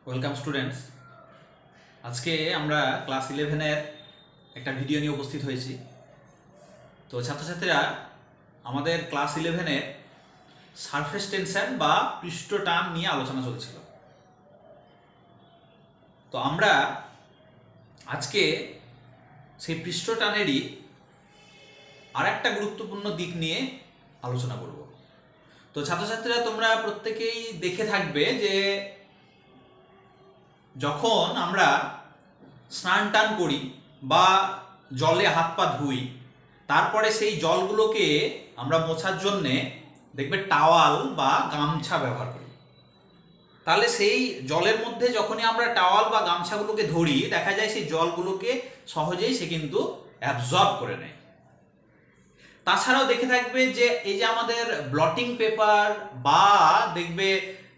Welcome students. আজকে আমরা class 11-এর একটা ভিডিও নিয়ে উপস্থিত হয়েছি। তো ছাত্রছাত্রীরা, আমাদের ক্লাস 11-এর সারফেস টেনশন বা পৃষ্ঠ টান নিয়ে আলোচনা চলছিল। তো আমরা আজকে সেই পৃষ্ঠ টানেরই আর একটা গুরুত্বপূর্ণ দিক নিয়ে আলোচনা করব। তো ছাত্রছাত্রীরা, তোমরা প্রত্যেকেই দেখে থাকবে যে যখন আমরা স্নান টান করি বা জলে হাত পা ধুই, তারপরে সেই জলগুলোকে আমরা মোছার জন্যে দেখবে টাওয়াল বা গামছা ব্যবহার করি। তাহলে সেই জলের মধ্যে যখনই আমরা টাওয়াল বা গামছাগুলোকে ধরি, দেখা যায় সেই জলগুলোকে সহজেই সে কিন্তু অ্যাবজর্ব করে নেয়। তাছাড়াও দেখে থাকবে যে এই যে আমাদের ব্লটিং পেপার বা দেখবে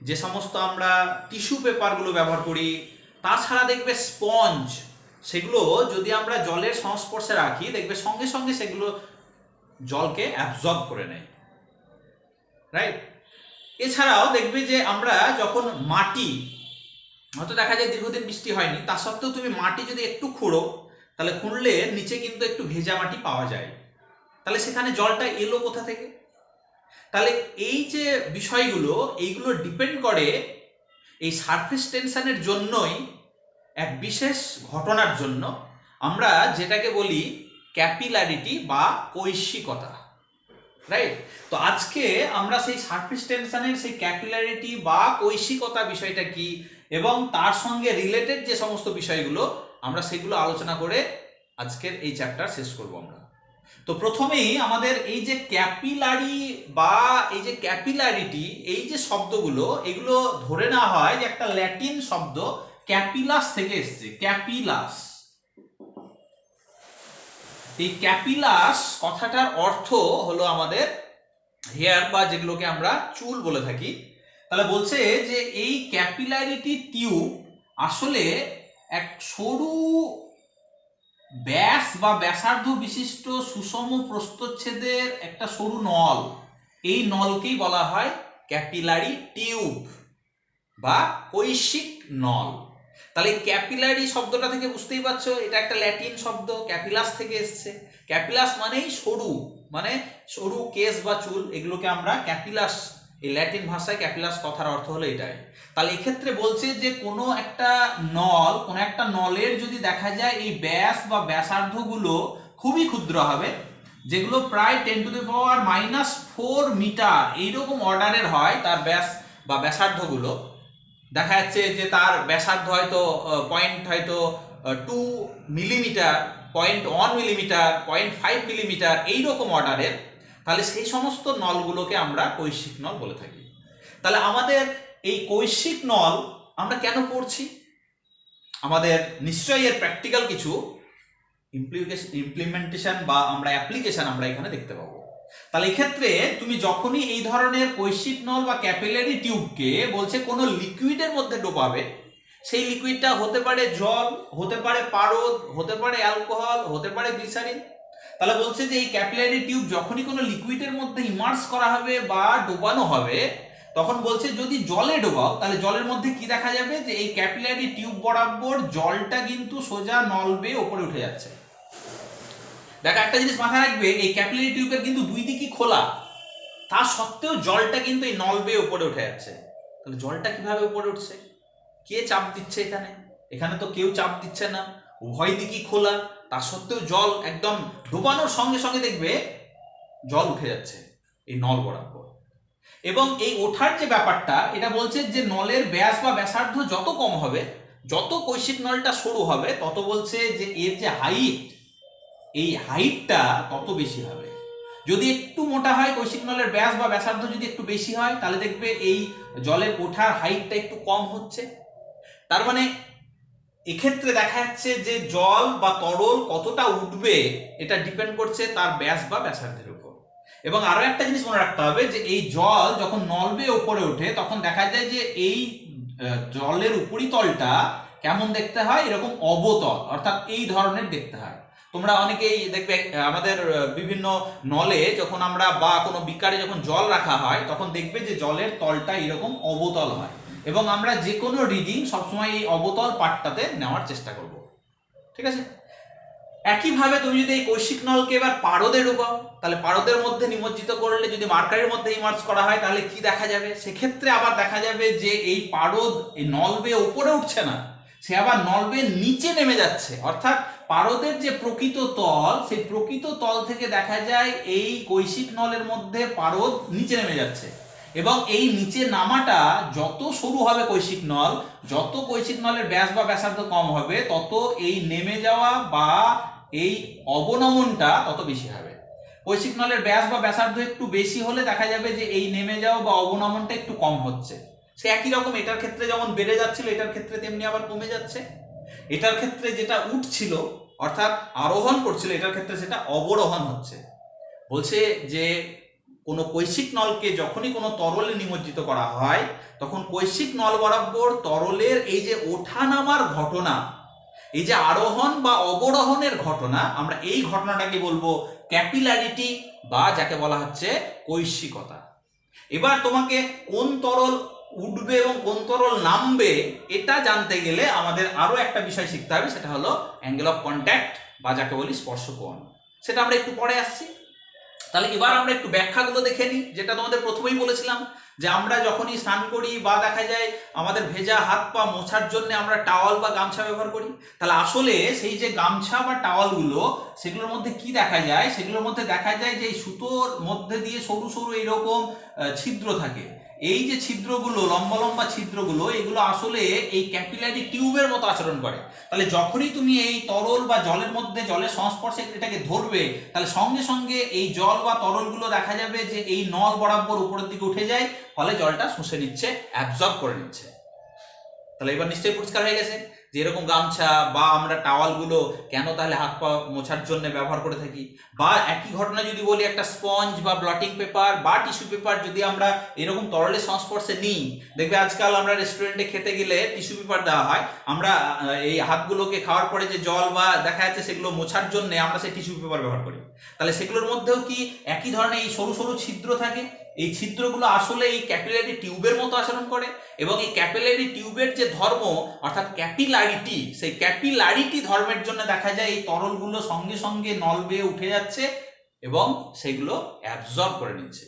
যে সমস্ত আমরা টিস্যু পেপারগুলো ব্যবহার করি, তাছাড়া দেখবে স্পঞ্জ, সেগুলো যদি আমরা জলের সংস্পর্শে রাখি, দেখবে সঙ্গে সঙ্গে সেগুলো জলকে অ্যাবজর্ব করে নেয়, রাইট? এছাড়াও দেখবে যে আমরা যখন মাটি, হয়তো দেখা যায় দীর্ঘদিন বৃষ্টি হয়নি, তা সত্ত্বেও তুমি মাটি যদি একটু খুঁড়ো, তাহলে খুঁড়লে নিচে কিন্তু একটু ভেজা মাটি পাওয়া যায়। তাহলে সেখানে জলটা এলো কোথা থেকে? তাহলে এই যে বিষয়গুলো, এইগুলো ডিপেন্ড করে এই সারফেস টেনশনের জন্যই, এক বিশেষ ঘটনার জন্য, আমরা যেটাকে বলি ক্যাপিলারিটি বা কৈশিকতা, রাইট? তো আজকে আমরা সেই সারফেস টেনশনের সেই ক্যাপিলারিটি বা কৈশিকতা বিষয়টা কি এবং তার সঙ্গে রিলেটেড যে সমস্ত বিষয়গুলো, আমরা সেগুলো আলোচনা করে আজকের এই চ্যাপ্টার শেষ করব আমরা। তো প্রথমেই আমাদের এই যে ক্যাপিলারি বা এই যে ক্যাপিলারিটি, এই যে শব্দগুলো, এগুলো ধরে নেওয়া হয় যে একটা ল্যাটিন শব্দ ক্যাপিলাস থেকে এসেছে। ক্যাপিলাস, এই ক্যাপিলাস কথাটার অর্থ হলো আমাদের হেয়ার বা যেগুলোকে আমরা চুল বলে থাকি। তাহলে বলছে যে এই ক্যাপিলারিটি টিউব আসলে এক সরু ব্যাস বা ব্যাসার্ধ বিশিষ্ট সুষম প্রস্থচ্ছেদের একটা সরু নল। এই নলকেই বলা হয় ক্যাপিলারি টিউব বা কৈশিক নল। তাহলে ক্যাপিলারি শব্দটা থেকে বুঝতেই পারছো, এটা একটা ল্যাটিন শব্দ, ক্যাপিলাস থেকে এসছে। ক্যাপিলাস মানেই সরু, মানে সরু কেশ বা চুল, এগুলোকে আমরা ক্যাপিলাস, এই ল্যাটিন ভাষায় ক্যাপিলাস কথার অর্থ হলো এটাই। তাহলে এক্ষেত্রে বলছে যে কোনো একটা নল, কোনো একটা নলের যদি দেখা যায় এই ব্যাস বা ব্যাসার্ধগুলো খুবই ক্ষুদ্র হবে, যেগুলো প্রায় 10⁻⁻⁴ মিটার এইরকম অর্ডারের হয়, তার ব্যাস বা ব্যাসার্ধগুলো দেখা যাচ্ছে যে তার ব্যাসার্ধ হয়তো পয়েন্ট হয়তো 2 মিলিমিটার, 0.1 মিলিমিটার, 0.5 মিলিমিটার, এইরকম অর্ডারের, তাহলে সেই সমস্ত নলগুলোকে আমরা কৈশিক নল বলে থাকি। তাহলে আমাদের এই কৈশিক নল আমরা কেন পড়ছি? আমাদের নিশ্চয়ই এর প্র্যাকটিক্যাল কিছু ইমপ্লিমেন্টেশন বা আমরা অ্যাপ্লিকেশন আমরা এখানে দেখতে পাবো। তাহলে এক্ষেত্রে তুমি যখনই এই ধরনের কৈশিক নল বা ক্যাপিলারি টিউবকে বলছে কোনো লিকুইডের মধ্যে ডোবাবে, সেই লিকুইডটা হতে পারে জল, হতে পারে পারদ, হতে পারে অ্যালকোহল, হতে পারে গ্লিসারিন। তাহলে বলছে যে এই ক্যাপিলারি টিউব যখনই কোনো লিকুইডের মধ্যে ইমার্স করা হবে বা ডোবানো হবে, তখন বলছে যদি জলে ডোবাও, তাহলে জলের মধ্যে কি দেখা যাবে, যে এই ক্যাপিলারি টিউব বরাবর জলটা কিন্তু সোজা নল বেয়ে উপরে উঠে যাচ্ছে। দেখো, একটা জিনিস মাথায় রাখবে, এই ক্যাপিলারি টিউবের কিন্তু দুই দিকই খোলা, তা সত্ত্বেও জলটা কিন্তু এই নল বেয়ে উপরে উঠে যাচ্ছে। তাহলে জলটা কিভাবে উপরে উঠছে? কে চাপ দিচ্ছে এখানে? এখানে তো কেউ চাপ দিচ্ছে না, উভয় দিকই খোলা, তা সত্ত্বেও জল একদম ডোবানোর সঙ্গে সঙ্গে দেখবে জল উঠে যাচ্ছে এই নল বরাবর। এবং এই ওঠার যে ব্যাপারটা, এটা বলছে যে নলের ব্যাস বা ব্যাসার্ধ যত কম হবে, যত কৈশিক নলটা সরু হবে, তত বলছে যে এর যে হাইট, এই হাইটটা তত বেশি হবে। যদি একটু মোটা হয় কৈশিক নলের ব্যাস বা ব্যাসার্ধ যদি একটু বেশি হয়, তাহলে দেখবে এই জলের ওঠার হাইটটা একটু কম হচ্ছে। তার মানে এক্ষেত্রে দেখা যাচ্ছে যে জল বা তরল কতটা উঠবে, এটা ডিপেন্ড করছে তার ব্যাস বা ব্যাসার্ধের উপর। এবং আরো একটা জিনিস মনে রাখতে হবে, যে এই জল যখন নল বেয়ে উপরে ওঠে, তখন দেখা যায় যে এই জলের উপরিতলটা কেমন দেখতে হয়, এরকম অবতল, অর্থাৎ এই ধরনের দেখতে হয়। তোমরা অনেকেই দেখবে আমাদের বিভিন্ন নলে যখন আমরা বা কোনো বিকারে যখন জল রাখা হয়, তখন দেখবে যে জলের তলটা এরকম অবতল হয়। এবং আমরা যে কোনো রিডিং সবসময় এই অবতল পার্টটাতে নেওয়ার চেষ্টা করব। ঠিক আছে, একইভাবে তুমি যদি এই কৈশিক নলকে এবার পারদে ডোবাও, তাহলে পারদের মধ্যে নিমজ্জিত করলে যদি মার্কারির মধ্যে ইমার্জ করা হয় তাহলে কি দেখা যাবে? সেক্ষেত্রে আবার দেখা যাবে যে এই পারদ এই নল বেয়ে উপরে উঠছে না, সে আবার নল বেয়ে নিচে নেমে যাচ্ছে। অর্থাৎ পারদের যে প্রকৃত তল, সেই প্রকৃত তল থেকে দেখা যায় এই কৈশিক নলের মধ্যে পারদ নিচে নেমে যাচ্ছে। এবং এই নিচে নামাটা যত সরু হবে কৈশিক নল, যত কৈশিক নলের ব্যাস বা ব্যাসার্ধ কম হবে, তত এই নেমে যাওয়া বা এই অবনমনটা তত বেশি হবে। কৈশিক নলের ব্যাস বা ব্যাসার্ধ একটু বেশি হলে দেখা যাবে যে এই নেমে যাওয়া বা অবনমনটা একটু কম হচ্ছে। সে একই রকম এটার ক্ষেত্রে যেমন বেড়ে যাচ্ছিল, এটার ক্ষেত্রে তেমনি আবার কমে যাচ্ছে। এটার ক্ষেত্রে যেটা উঠছিল অর্থাৎ আরোহণ করছিল, এটার ক্ষেত্রে সেটা অবরোহণ হচ্ছে। বলছে যে কোনো কৈশিক নলকে যখনই কোনো তরলে নিমজ্জিত করা হয়, তখন কৈশিক নল বরাবর তরলের এই যে ওঠা নামার ঘটনা, এই যে আরোহণ বা অবরোহণের ঘটনা, আমরা এই ঘটনাটাকে বলবো ক্যাপিলারিটি বা যাকে বলা হচ্ছে কৈশিকতা। এবার তোমাকে কোন তরল উঠবে এবং কোন তরল নামবে এটা জানতে গেলে আমাদের আরো একটা বিষয় শিখতে হবে, সেটা হলো অ্যাঙ্গেল অফ কন্ট্যাক্ট বা যাকে বলি স্পর্শকোণ। সেটা আমরা একটু পরে আসছি। তাহলে এবার আমরা একটু ব্যাখ্যাগুলো দেখে নিই, যেটা তোমাদের প্রথমেই বলেছিলাম যে আমরা যখনই স্নান করি বা দেখা যায় আমাদের ভেজা হাত পা মোছার জন্য আমরা টাওয়াল বা গামছা ব্যবহার করি, তাহলে আসলে সেই যে গামছা বা টাওয়ালগুলো, সেগুলোর মধ্যে কি দেখা যায়? সেগুলোর মধ্যে দেখা যায় যে এই সুতোর মধ্যে দিয়ে সরু সরু এরকম ছিদ্র থাকে। এই যে ছিদ্রগুলো, লম্বা লম্বা ছিদ্রগুলো, এগুলো আসলে এই ক্যাপিলারি টিউবের মতো আচরণ করে। তাহলে যখনই তুমি এই তরল বা জলের মধ্যে জলের সংস্পর্শে এটাকে ধরবে, তাহলে সঙ্গে সঙ্গে এই জল বা তরলগুলো দেখা যাবে যে এই নল বরাবর উপরের দিকে উঠে যায়, ফলে জলটা শুষে নিচ্ছে, অ্যাবজর্ব করে নিচ্ছে। তাহলে এবার নিশ্চয়ই পরিষ্কার হয়ে গেছে যে এরকম গামছা বা আমরা টাওয়ালগুলো কেন তাহলে হাত পা মোছার জন্য ব্যবহার করে থাকি। বা একই ঘটনা যদি বলি, একটা স্পঞ্জ বা ব্লটিং পেপার বা টিস্যু পেপার যদি আমরা এরকম তরলের সংস্পর্শে নিই, দেখবে আজকাল আমরা রেস্টুরেন্টে খেতে গেলে টিস্যু পেপার দেওয়া হয়, আমরা এই হাতগুলোকে খাওয়ার পরে যে জল বা দেখা যাচ্ছে সেগুলো মোছার জন্য আমরা সেই টিস্যু পেপার ব্যবহার করি। তাহলে সেগুলোর মধ্যেও কি একই ধরনের এই সরু সরু ছিদ্র থাকে? এই ছিদ্রগুলো আসলে এই ক্যাপিলারি টিউবের মতো আচরণ করে, এবং এই ক্যাপিলারি টিউবের যে ধর্ম অর্থাৎ ক্যাপিলারিটি, সেই ক্যাপিলারিটি ধর্মের জন্য দেখা যায় এই তরলগুলো সঙ্গে সঙ্গে নল বেয়ে উঠে যাচ্ছে এবং সেগুলো অ্যাবজর্ব করে নিচ্ছে।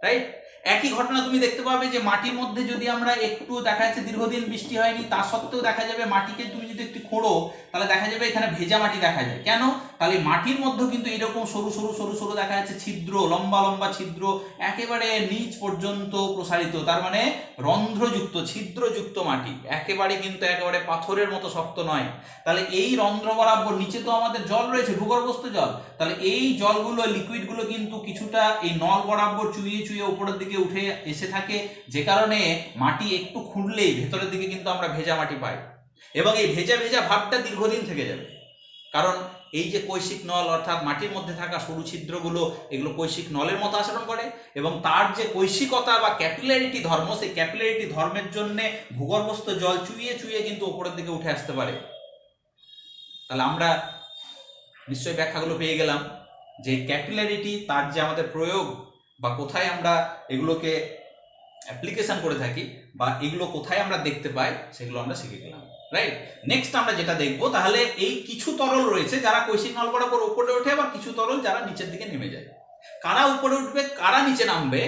রাইট? একই ঘটনা তুমি দেখতে পাবে যে মাটির মধ্যে যদি আমরা একটু দেখা যাচ্ছে দীর্ঘদিন বৃষ্টি হয়নি, তা সত্ত্বেও দেখা যাবে মাটিকে তুমি যদি একটু খোঁড়ো, তাহলে দেখা যাবে এখানে ভেজা মাটি দেখা যায়। কেন? তাহলে মাটির মধ্যে কিন্তু এরকম সরু সরু সরু সরু দেখা যাচ্ছে ছিদ্র, লম্বা লম্বা ছিদ্র একেবারে নিচ পর্যন্ত প্রসারিত, তার মানে রন্ধ্রযুক্ত ছিদ্রযুক্ত মাটি, একেবারে কিন্তু একেবারে পাথরের মতো শক্ত নয়। তাহলে এই রন্ধ্র বরাবর নিচে তো আমাদের জল রয়েছে, ভূগর্ভস্থ জল, তাহলে এই জলগুলো লিকুইডগুলো কিন্তু কিছুটা এই নল বরাবর চুইয়ে চুইয়ে উপরের দিকে উঠে এসে থাকে, যে কারণে মাটি একটু খুঁড়লেই ভেতরের দিকে কিন্তু আমরা ভেজা মাটি পাই, এবং এই ভেজা ভেজা ভাবটা দীর্ঘদিন থেকে যাবে। কারণ এই যে কৈশিক নল অর্থাৎ মাটির মধ্যে থাকা সরু ছিদ্রগুলো, এগুলো কৈশিক নলের মতো আচরণ করে, এবং তার যে কৈশিকতা বা ক্যাপিলারিটি ধর্ম, সেই ক্যাপিলারিটি ধর্মের জন্য ভূগর্ভস্থ জল চুইয়ে চুইয়ে কিন্তু উপরের দিকে উঠে আসতে পারে। তাহলে আমরা নিশ্চয়ই ব্যাখ্যাগুলো পেয়ে গেলাম যে ক্যাপিলারিটি তার যে আমাদের প্রয়োগ বা কোথায় আমরা এগুলোকে অ্যাপ্লিকেশন করে থাকি বা এগুলো কোথায় আমরা দেখতে পাই, সেগুলো আমরা শিখে গেলাম। রাইট? নেক্সট আমরা যেটা দেখবো, তাহলে এই কিছু তরল রয়েছে যারা কৈশিক নল বরাবর উপরে ওঠে, আবার কিছু তরল যারা নিচের দিকে নেমে যায়। কারা উপরে উঠবে কারা নিচে নামবে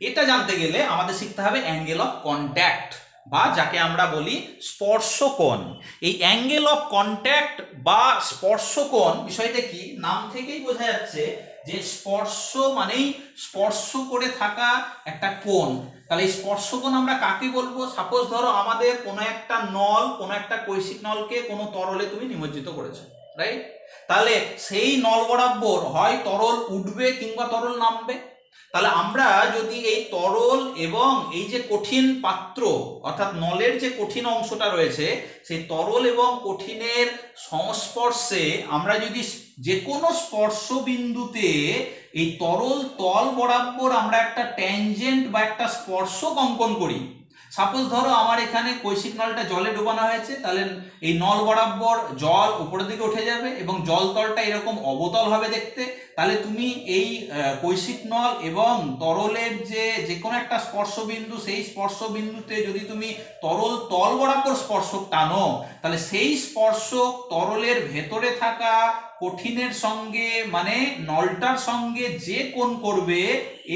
এটা জানতে গেলে আমাদের শিখতে হবে অ্যাঙ্গেল অফ কন্ট্যাক্ট বা যাকে আমরা বলি স্পর্শকোণ। এই অ্যাঙ্গেল অফ কন্ট্যাক্ট বা স্পর্শকোণ বিষয়টা কি, নাম থেকেই বোঝা যাচ্ছে যে স্পর্শ মানেই স্পর্শ করে থাকা একটা কোণ। তাহলে এই স্পর্শকোণ আমরা কাকে বলবো? সাপোজ ধরো আমাদের কোনো একটা নল, কোনো একটা কৈশিক নলকে কোনো তরলে তুমি নিমজ্জিত করেছো, রাইট? তাহলে সেই নল বরাবর হয় তরল উঠবে কিংবা তরল নামবে। তাহলে আমরা যদি এই তরল এবং এই যে কঠিন পাত্র অর্থাৎ নলের যে কঠিন অংশটা রয়েছে, সেই তরল এবং কঠিনের সংস্পর্শে আমরা যদি যে কোনো স্পর্শ বিন্দুতে এই তরল তল বরাবর আমরা একটা ট্যানজেন্ট বা একটা স্পর্শক অঙ্কন করি, সাপোজ ধরো আমার এখানে কৈশিক নলটা জলে ডোবানো হয়েছে, তাহলে এই নল বরাবর জল উপরের দিকে উঠে যাবে এবং জল তলটা এরকম অবতল হবে দেখতে। তাহলে তুমি এই কৈশিক নল এবং তরলের যে কোনো একটা স্পর্শবিন্দু, সেই স্পর্শবিন্দুতে যদি তুমি তরল তল বরাবর স্পর্শক টানো, তাহলে সেই স্পর্শক তরলের ভেতরে থাকা কঠিনের সঙ্গে মানে নলটার সঙ্গে যে কোণ করবে,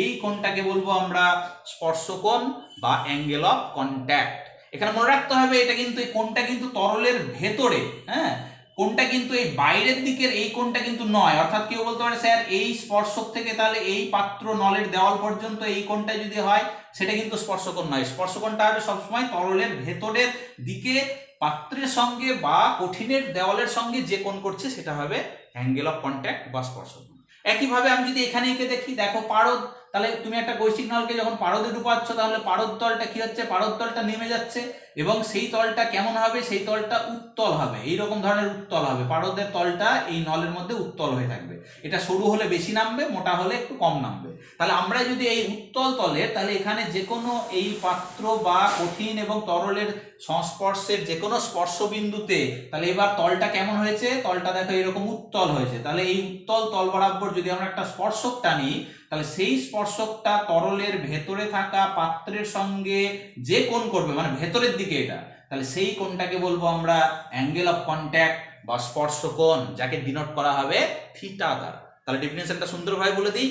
এই কোণটাকে বলবো আমরা স্পর্শকোণ বা অ্যাঙ্গেল অফ কন্ট্যাক্ট। এখানে মনে রাখতে হবে এটা কিন্তু এই কোণটা কিন্তু তরলের ভেতরে, হ্যাঁ, কোণটা কিন্তু এই বাইরের দিকের এই কোণটা কিন্তু নয়। অর্থাৎ কেউ বলতে পারে স্যার এই স্পর্শক থেকে তাহলে এই পাত্র নলের দেওয়াল পর্যন্ত এই কোণটা যদি হয় সেটা কিন্তু স্পর্শকোণ নয়। স্পর্শকোণটা হবে সবসময় তরলের ভেতরের দিকে পাত্রের সঙ্গে বা কঠিনের দেওয়ালের সঙ্গে যে কোণ করছে সেটা হবে অ্যাঙ্গেল অফ কন্ট্যাক্ট বা স্পর্শকোণ। একইভাবে আমি যদি এখানে এঁকে দেখি, দেখো পারদ, তাহলে তুমি একটা কৈশিক নলকে যখন পারদে ডুবাচ্ছ তাহলে পারদ তলটা কি হচ্ছে, পারদ তলটা নেমে যাচ্ছে এবং সেই তলটা কেমন হবে, সেই তলটা উত্তল হবে, এইরকম ধরনের উত্তল হবে। পারদের তলটা এই নলের মধ্যে উত্তল হয়ে থাকবে, এটা সরু হলে বেশি নামবে, মোটা হলে একটু কম নামবে। তাহলে আমরা যদি এই উত্তল তলের, তাহলে এখানে যে কোনো এই পাত্র বা কঠিন এবং তরলের সংস্পর্শের যে কোনো স্পর্শবিন্দুতে, তাহলে এবার তলটা কেমন হয়েছে, তলটা দেখো এরকম উত্তল হয়েছে। তাহলে এই উত্তল তল বরাবর যদি আমরা একটা স্পর্শক টানি, তাহলে সেই স্পর্শকটা তরলের ভেতরে থাকা পাত্রের সঙ্গে যে কোণ করবে মানে ভেতরের দিকে এটা, তাহলে সেই কোণটাকে বলবো আমরা অ্যাঙ্গেল অফ কন্ট্যাক্ট বা স্পর্শকোণ, যাকে ডিনোট করা হবে থিটা দ্বারা। তাহলে ডেফিনেশনটা সুন্দরভাবে বলে দিই,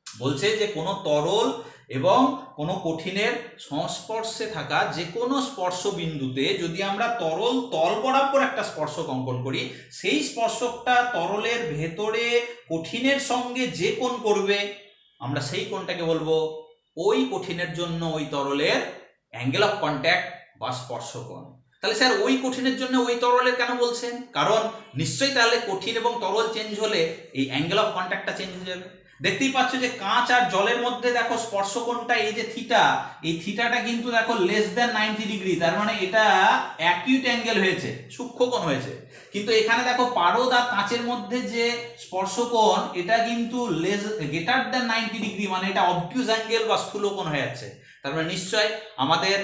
বলছে যে কোনো তরল এবং কোনো কঠিনের সংস্পর্শে থাকা যে কোনো স্পর্শ বিন্দুতে যদি আমরা তরল তল বরাবর একটা স্পর্শক অঙ্কন করি, সেই স্পর্শকটা তরলের ভেতরে কঠিনের সঙ্গে যে কোণ করবে, আমরা সেই কোণটাকে বলবো ওই কঠিনের জন্য ওই তরলের অ্যাঙ্গেল অফ কন্ট্যাক্ট বা স্পর্শকোণ। তাহলে স্যার ওই কঠিনের জন্য ওই তরলের কেন বলছেন, কারণ নিশ্চয়ই তাহলে কঠিন এবং তরল চেঞ্জ হলে এই অ্যাঙ্গেল অফ কন্ট্যাক্টটা চেঞ্জ হয়ে যাবে। দেখতেই পাচ্ছ যে কাঁচ আর জলের মধ্যে দেখো স্পর্শকোণটা এই যে থিটা, এই থিটাটা কিন্তু দেখো লেস দ্যান 90 ডিগ্রি, তার মানে এটা অ্যাকিউট অ্যাঙ্গেল হয়েছে, সূক্ষ্ম কোণ হয়েছে। কিন্তু এখানে দেখো পারদ আর কাঁচের মধ্যে যে স্পর্শকোণ এটা কিন্তু গ্রেটার দ্যান 90 ডিগ্রি, মানে এটা অবটিউজ অ্যাঙ্গেল বা স্থূল কোণ হয়ে যাচ্ছে। তার মানে নিশ্চয় আমাদের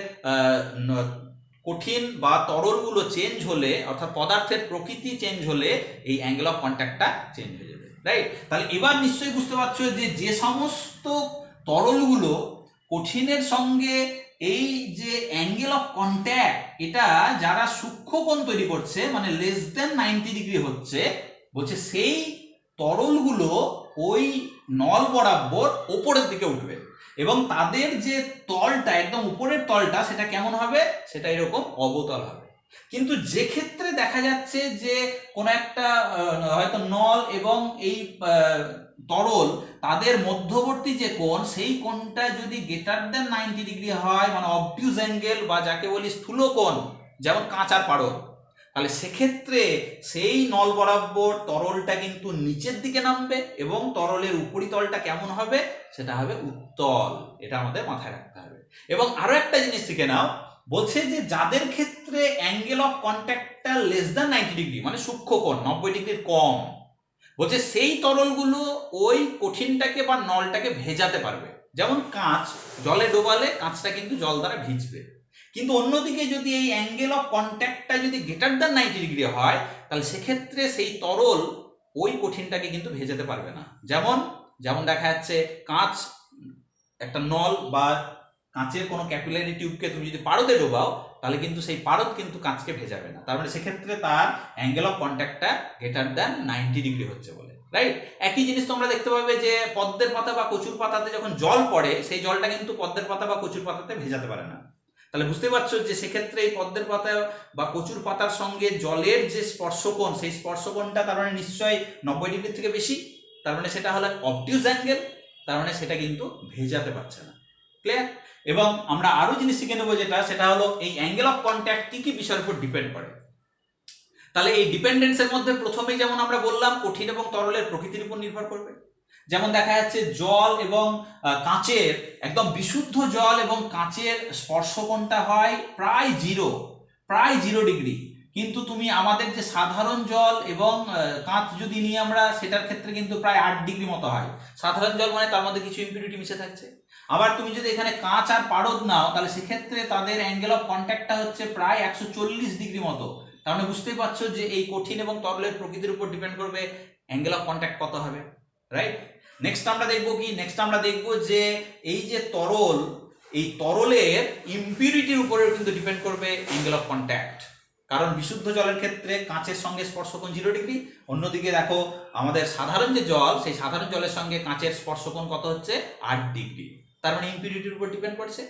কঠিন বা তরলগুলো চেঞ্জ হলে, অর্থাৎ পদার্থের প্রকৃতি চেঞ্জ হলে এই অ্যাঙ্গেল অফ কন্ট্যাক্টটা চেঞ্জ হয়ে যাবে, রাইট? তাহলে এবার নিশ্চয়ই বুঝতে পারছো যে যে সমস্ত তরলগুলো কঠিনের সঙ্গে এই যে অ্যাঙ্গেল অফ কন্ট্যাক্ট এটা যারা সূক্ষ্ম কোণ তৈরি করছে মানে লেস দেন 90 ডিগ্রি হচ্ছে, বলছে সেই তরলগুলো ওই নল বরাবর ওপরের দিকে উঠবে এবং তাদের যে তলটা একদম উপরের তলটা সেটা কেমন হবে, সেটা এরকম অবতল হবে। কিন্তু যে ক্ষেত্রে দেখা যাচ্ছে যে কোন একটা হয়তো নল এবং এই তরল তাদের মধ্যবর্তী যে কোণ, সেই কোণটা যদি গ্রেটার দেন 90 ডিগ্রি হয় মানে অবটিউজ অ্যাঙ্গেল বা যাকে বলি স্থূল কোণ, যেমন কাঁচ আর পারদ, তাহলে সেক্ষেত্রে সেই নল বরাবর তরলটা কিন্তু নিচের দিকে নামবে এবং তরলের উপরিতলটা কেমন হবে, সেটা হবে উত্তল। এটা আমাদের মাথায় রাখতে হবে। এবং আরো একটা জিনিস শিখে নাও, বলছে যে যাদের ক্ষেত্রে অ্যাঙ্গেল অফ কন্ট্যাক্টটা লেস দ্যান 90 ডিগ্রি মানে সূক্ষ্ম কোণ 90 ডিগ্রির কম, বলছে সেই তরলগুলো ওই কঠিনটাকে বা নলটাকে ভেজাতে পারবে। যেমন কাঁচ জলে ডোবালে কাঁচটা কিন্তু জল দ্বারা ভিজবে, কিন্তু অন্যদিকে যদি এই অ্যাঙ্গেল অফ কন্ট্যাক্টটা যদি গ্রেটার দ্যান 90 ডিগ্রি হয়, তাহলে সেক্ষেত্রে সেই তরল ওই কঠিনটাকে কিন্তু ভেজাতে পারবে না। যেমন যেমন দেখা যাচ্ছে কাঁচ একটা নল বা কাঁচের কোনো ক্যাপিলারি টিউবকে তুমি যদি পারদে ডোবাও, তাহলে কিন্তু সেই পারদ কিন্তু কাঁচকে ভেজাবে না। তার মানে সেক্ষেত্রে তার অ্যাঙ্গেল অফ কন্ট্যাক্টটা গ্রেটার দ্যান 90 ডিগ্রি হচ্ছে বলে, রাইট? একই জিনিস তোমরা দেখতে পাবে যে পদ্মের পাতা বা কচুর পাতাতে যখন জল পড়ে, সেই জলটা কিন্তু পদ্মের পাতা বা কচুর পাতাতে ভেজাতে পারে না। তাহলে বুঝতে পারছো যে সেক্ষেত্রে এই পদ্মের পাতা বা কচুর পাতার সঙ্গে জলের যে স্পর্শকোণ, সেই স্পর্শকোণটা তার মানে নিশ্চয়ই 90 ডিগ্রি থেকে বেশি, তার মানে সেটা হলো অবটিউজ অ্যাঙ্গেল, তার মানে সেটা কিন্তু ভেজাতে পারছে না। ক্লিয়ার? এবং আমরা আরো জিনিস শিখে নেবো যেটা, সেটা হলো এই অ্যাঙ্গেল অফ কন্ট্যাক্ট কি কি বিষয়ের উপর ডিপেন্ড করে। তাহলে এই ডিপেন্ডেন্সের মধ্যে প্রথমেই যেমন আমরা বললাম কঠিন এবং তরলের প্রকৃতির উপর নির্ভর করবে। যেমন দেখা যাচ্ছে জল এবং কাঁচের, একদম বিশুদ্ধ জল এবং কাঁচের স্পর্শকোণটা হয় প্রায় 0 ডিগ্রি, কিন্তু তুমি আমাদের যে সাধারণ জল এবং কাঁচ যদি নিয়ে আমরা, সেটার ক্ষেত্রে কিন্তু প্রায় 8 ডিগ্রি মতো হয়। সাধারণ জল মানে তার মধ্যে কিছু ইম্পিউরিটি মিশে থাকছে। আবার তুমি যদি এখানে কাঁচ আর পারদ নাও তাহলে সেক্ষেত্রে তাদের অ্যাঙ্গেল অফ কন্ট্যাক্টটা হচ্ছে প্রায় 140 ডিগ্রি মতো। তার মানে বুঝতেই পারছো যে এই কঠিন এবং তরলের প্রকৃতির উপর ডিপেন্ড করবে অ্যাঙ্গেল অফ কন্ট্যাক্ট কত হবে, রাইট? নেক্সট আমরা দেখবো কি, নেক্সট আমরা দেখবো যে এই যে তরল, এই তরলের ইম্পিউরিটির উপরেও কিন্তু ডিপেন্ড করবে অ্যাঙ্গেল অফ কন্ট্যাক্ট। কারণ বিশুদ্ধ জলের ক্ষেত্রে কাঁচের সঙ্গে স্পর্শকোণ 0 ডিগ্রি, অন্যদিকে দেখো আমাদের সাধারণ যে জল, সেই সাধারণ জলের সঙ্গে কাঁচের স্পর্শকোণ কত হচ্ছে 8 ডিগ্রি। তার মানে ইম্পিউরিটির উপর ডিপেন্ড করছে,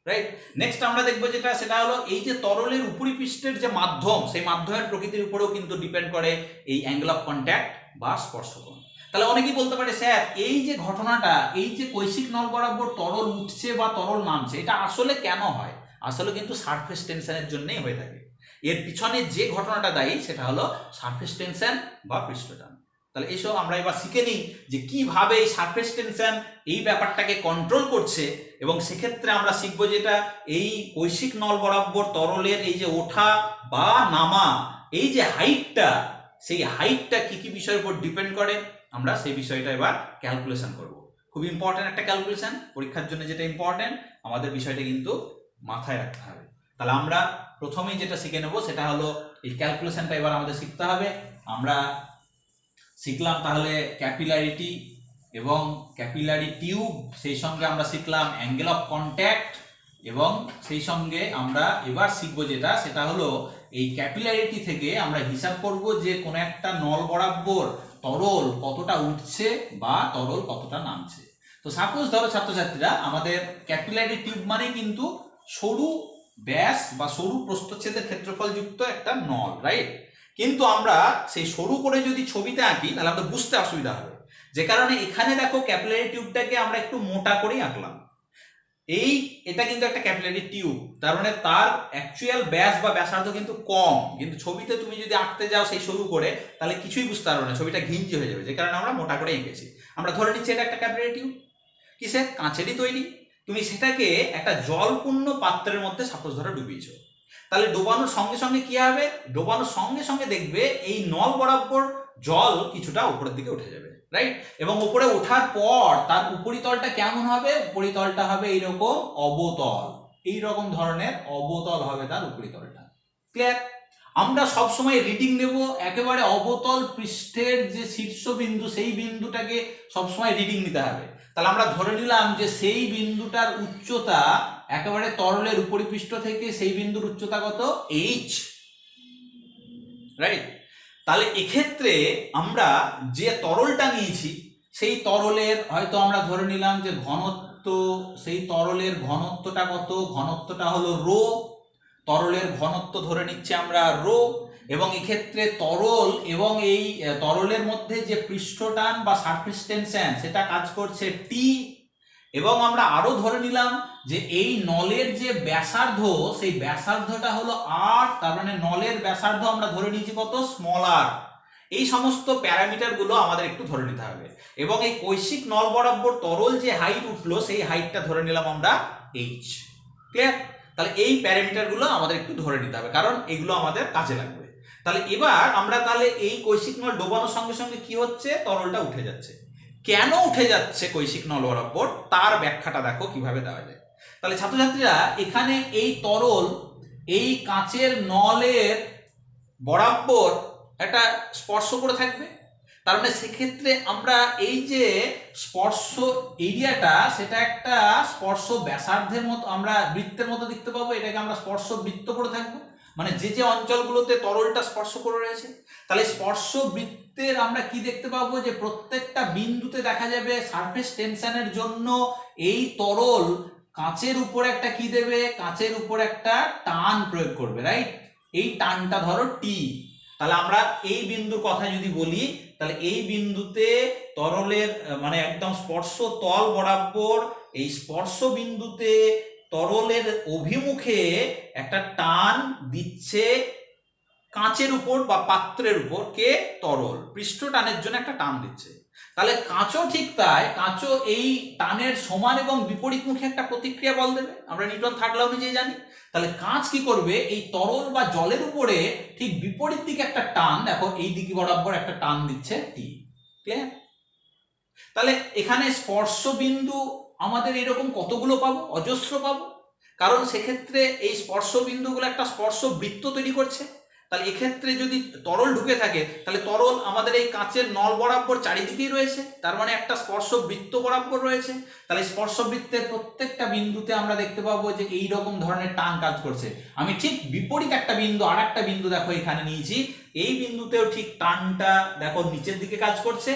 রাইট? নেক্সট আমরা দেখবো যেটা, সেটা হলো এই যে তরলের উপরিপৃষ্ঠের যে মাধ্যম, সেই মাধ্যমের প্রকৃতির উপরেও কিন্তু ডিপেন্ড করে এই অ্যাঙ্গেল অফ কন্ট্যাক্ট বা স্পর্শকোণ। তাহলে অনেকেই বলতে পারে স্যার এই যে ঘটনাটা, এই যে কৈশিক নল বরাবর তরল উঠছে বা তরল নামছে, এটা আসলে কেন হয়? আসলে কিন্তু সারফেস টেনশনের জন্যই হয়ে থাকে। এর পিছনে যে ঘটনাটা দায়ী সেটা হলো সারফেস টেনশন বা পৃষ্ঠটান। তাহলে এসব আমরা এবার শিখে নিই যে কিভাবে এই সারফেস টেনশন এই ব্যাপারটাকে কন্ট্রোল করছে, এবং সেক্ষেত্রে আমরা শিখবো যেটা এই কৈশিক নল বরাবর তরলের এই যে ওঠা বা নামা, এই যে হাইটটা, সেই হাইটটা কি কি বিষয়ের উপর ডিপেন্ড করে, আমরা সেই বিষয়টা এবার ক্যালকুলেশন করব। খুব ইম্পর্টেন্ট একটা ক্যালকুলেশন, পরীক্ষার জন্য যেটা ইম্পর্টেন্ট আমাদের বিষয়টা কিন্তু মাথায় রাখতে হবে। তাহলে আমরা প্রথমেই যেটা শিখে নেব সেটা হলো এই ক্যালকুলেশনটা এবার আমাদের শিখতে হবে। আমরা শিখলাম তাহলে ক্যাপিলারিটি এবং ক্যাপিলারি টিউব, সেই সঙ্গে আমরা শিখলাম অ্যাঙ্গেল অফ কন্ট্যাক্ট, এবং সেই সঙ্গে আমরা এবার শিখবো যেটা, সেটা হলো এই ক্যাপিলারিটি থেকে আমরা হিসাব করব যে কোনো একটা নল বরাবর তরল কতটা উঠছে বা তরল কতটা নামছে। তো সাপোজ ধরো ছাত্রছাত্রীরা, আমাদের ক্যাপিলারি টিউব মানে কিন্তু সরু ব্যাস বা সরু প্রস্থচ্ছেদের ক্ষেত্রফল যুক্ত একটা নল, রাইট? কিন্তু আমরা সেই সরু করে যদি ছবিতে আঁকি তাহলে আমাদের বুঝতে অসুবিধা হবে, যে কারণে এখানে দেখো ক্যাপিলারি টিউবটাকে আমরা একটু মোটা করেই আঁকলাম। এটা কিন্তু একটা ক্যাপিলারি টিউব, তার মানে তার অ্যাকচুয়াল ব্যাস বা ব্যাসার্ধ কিন্তু কম, কিন্তু ছবিতে তুমি যদি আঁকতে যাও সেই সরু করে তাহলে কিছুই বুঝতে পারবে না, ছবিটা ঘিঞ্জি হয়ে যাবে, যে কারণে আমরা মোটা করে এঁকেছি। আমরা ধরে নিচ্ছি এটা একটা ক্যাপিলারি টিউব, কিসের? কাঁচেরই তৈরি। তুমি সেটাকে একটা জলপূর্ণ পাত্রের মধ্যে সাপোজ ধরো ডুবিয়েছো, তাহলে ডোবানোর সঙ্গে সঙ্গে কি হবে? ডোবানোর সঙ্গে সঙ্গে দেখবে এই নল বরাবর জল কিছুটা উপরের দিকে উঠে যাবে, রাইট? এবং উপরে ওঠার পর তার উপরিতলটা কেমন হবে? উপরিতলটা হবে এইরকম অবতল, এইরকম ধরনের অবতল হবে তার উপরিতলটা। ক্লিয়ার? আমরা সবসময় রিডিং নেব একেবারে অবতল পৃষ্ঠের যে শীর্ষবিন্দু, সেই বিন্দুটাকে সবসময় রিডিং নিতে হবে। তাহলে আমরা ধরে নিলাম যে সেই বিন্দুটার উচ্চতা একেবারে তরলের উপরিপৃষ্ঠ থেকে সেই বিন্দুর উচ্চতা কত? h, right? তাহলে এক্ষেত্রে আমরা যে তরলটা নিয়েছি সেই তরলের হয়তো আমরা ধরে নিলাম যে ঘনত্ব, সেই তরলের ঘনত্বটা কত? ঘনত্বটা হলো রো, তরলের ঘনত্ব ধরে নিচ্ছি আমরা রো, এবং এক্ষেত্রে তরল এবং এই তরলের মধ্যে যে পৃষ্ঠটান বা সারফেস টেনশন সেটা কাজ করছে টি, এবং আমরা আরো ধরে নিলাম যে এই নলের যে ব্যাসার্ধ, সেই ব্যাসার্ধটা হলো আর, তার মানে নলের ব্যাসার্ধ আমরা ধরে নিয়েছি কত? স্মল আর। এই সমস্ত প্যারামিটার গুলো আমাদের একটু ধরে নিতে হবে, এবং এই কৈশিক নল বরাবর তরল যে হাইট উঠলো সেই হাইটটা ধরে নিলাম আমরা এইচ। ক্লিয়ার? তাহলে এই প্যারামিটার গুলো আমাদের একটু ধরে নিতে হবে, কারণ এগুলো আমাদের কাজে লাগবে। তাহলে এবার আমরা তাহলে এই কৈশিক নল ডোবানোর সঙ্গে সঙ্গে কি হচ্ছে? তরলটা উঠে যাচ্ছে। কেন উঠে যাচ্ছে কৈশিক নল বরাবর, তার ব্যাখ্যাটা দেখো কিভাবে দেওয়া যায়। তাহলে ছাত্রছাত্রীরা, এখানে এই তরল এই কাঁচের নলের বরাবর একটা স্পর্শ করে থাকবে, তার মানে সেক্ষেত্রে আমরা এই যে স্পর্শ এরিয়াটা, সেটা একটা স্পর্শ ব্যাসার্ধের মতো, আমরা বৃত্তের মতো দেখতে পাবো, এটাকে আমরা স্পর্শ বৃত্ত করে থাকবো, মানে যে যে অঞ্চলগুলোতে তরলটা স্পর্শ করে রয়েছে। তাহলে স্পর্শ বৃত্তের আমরা কি দেখতে পাবো? যে প্রত্যেকটা বিন্দুতে দেখা যাবে সারফেস টেনশনের জন্য এই তরল কাঁচের উপর একটা কি দেবে? কাঁচের উপর একটা টান প্রয়োগ করবে, রাইট? এই টানটা ধরো টি। তাহলে আমরা এই বিন্দুর কথা যদি বলি, তাহলে এই বিন্দুতে তরলের মানে একদম স্পর্শ তল বরাবর এই স্পর্শ বিন্দুতে তরলের অভিমুখে একটা টান দিচ্ছে কাঁচের উপর বা পাত্রের উপর, কে? তরল পৃষ্ঠ টানের জন্য একটা টান দিচ্ছে। তাহলে কাঁচও ঠিক তাই, কাঁচও এই টানের সমান এবং বিপরীতমুখী একটা প্রতিক্রিয়া বল দেবে, আমরা নিউটন থার্ড ল অনুযায়ী জানি। তাহলে কাঁচ কি করবে? এই তরল বা জলের উপরে ঠিক বিপরীত দিকে একটা টান, দেখো এই দিকে বরাবর একটা টান দিচ্ছে টি। ক্লিয়ার? তাহলে এখানে স্পর্শ বিন্দু আমাদের এরকম কতগুলো পাবো, অজস্র পাবো। কারণ সেক্ষেত্রে এই স্পর্শ বিন্দুগুলো একটা স্পর্শ বৃত্ত তৈরি করছে। তাহলে এক্ষেত্রে যদি তরল ঢুকে থাকে তাহলে তরল আমাদের এই কাঁচের নল বরাবর চারিদিকেই রয়েছে, তার মানে একটা স্পর্শ বৃত্ত বরাবর রয়েছে। তাহলে স্পর্শ বৃত্তের প্রত্যেকটা বিন্দুতে আমরা দেখতে পাবো যে এই রকম ধরনের টান কাজ করছে। আমি ঠিক বিপরীত একটা বিন্দু, আর একটা বিন্দু দেখো এখানে নিয়েছি, এই বিন্দুতেও ঠিক টানটা দেখো নিচের দিকে কাজ করছে,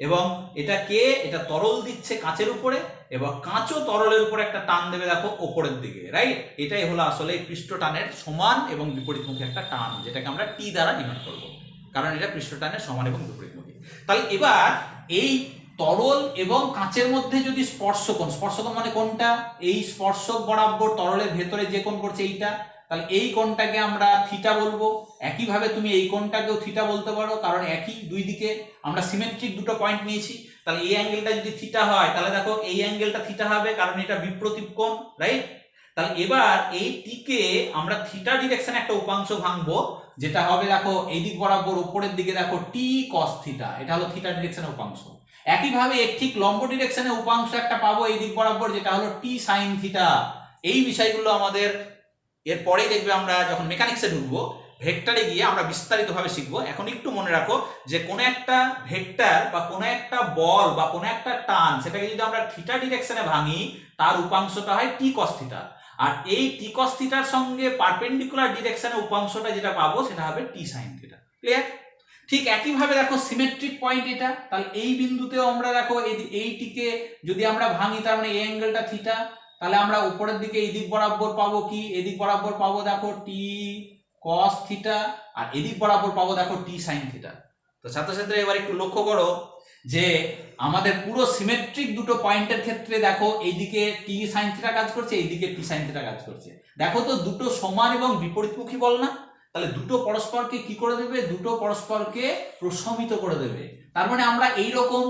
এবং এটা কে, এটা তরল দিচ্ছে কাঁচের উপরে, এবং কাঁচও তরলের উপরে একটা টান দেবে দেখো ওপরের দিকে, রাইট। এটাই হলো আসলে পৃষ্ঠ টানের সমান এবং বিপরীতমুখী একটা টান, যেটাকে আমরা টি দ্বারা ডিনোট করব, কারণ এটা পৃষ্ঠ টানের সমান এবং বিপরীতমুখী। তাহলে এবার এই তরল এবং কাঁচের মধ্যে যদি স্পর্শকোণ, স্পর্শকোণ মানে কোনটা, এই স্পর্শক বরাবর তরলের ভেতরে যে কোণ করছে এইটা, তাহলে এই কোণটাকে আমরা থিটা বলবো। একইভাবে তুমি এই কোণটাকেও থিটা বলতে পারো, কারণ একই দুই দিকে আমরা সিমেট্রিক দুটো পয়েন্ট নিয়েছি। তাহলে এই অ্যাঙ্গেলটা যদি থিটা হয় তাহলে দেখো এই অ্যাঙ্গেলটা থিটা হবে, কারণ এটা বিপ্রতীপ কোণ, রাইট। তাহলে এবার এই টিকে আমরা থিটা ডিরেকশনে একটা উপাংশ ভাঙবো, যেটা হবে দেখো এই দিক বরাবর উপরের দিকে দেখো টি কস থিটা, এটা হলো থিটা ডিরেকশনের উপাংশ। একইভাবে এর ঠিক লম্ব ডিরেকশনে উপাংশ একটা পাবো এই দিক বরাবর, যেটা হলো টি সাইন থিটা। এই বিষয়গুলো আমাদের এরপরে দেখবে আমরা যখন মেকানিক্সে ঢুকবো, ভেক্টরে গিয়ে আমরা বিস্তারিতভাবে শিখবো। এখন একটু মনে রাখো যে কোনো একটা ভেক্টর বা কোনো একটা বল বা কোনো একটা টান, সেটাকে যদি আমরা থিটা ডিরেকশনে ভাঙি তার উপাংশটা হয় টি কস থিটা, আর এই টি কস থিটার সঙ্গে পারপেন্ডিকুলার ডিরেকশনে উপাংশটা যেটা পাবো সেটা হবে টি সাইন থিটা। ক্লিয়ার? ঠিক একইভাবে দেখো সিমেট্রিক পয়েন্ট এটা, তাহলে এই বিন্দুতেও আমরা দেখো এইটিকে যদি আমরা ভাঙি তার মানে এই অ্যাঙ্গেলটা থিটা, তাহলে আমরা উপরের দিকে এই দিক বরাবর পাবো কি, এদিক বরাবর পাবো দেখো টি কস থিটা, আর এদিক বরাবর পাবো দেখো টি সাইন থিটা। তো ছাত্রছাত্রীরা এবার একটু লক্ষ্য করো যে আমাদের পুরো সিমেট্রিক দুটো পয়েন্টের ক্ষেত্রে দেখো এইদিকে টি সাইন থিটা কাজ করছে, এইদিকে টি সাইন থিটা কাজ করছে। দেখো তো দুটো সমান এবং বিপরীতমুখী বল না, তাহলে দুটো পরস্পরকে কি করে দেবে, দুটো পরস্পরকে প্রশমিত করে দেবে। তার মানে আমরা এইরকম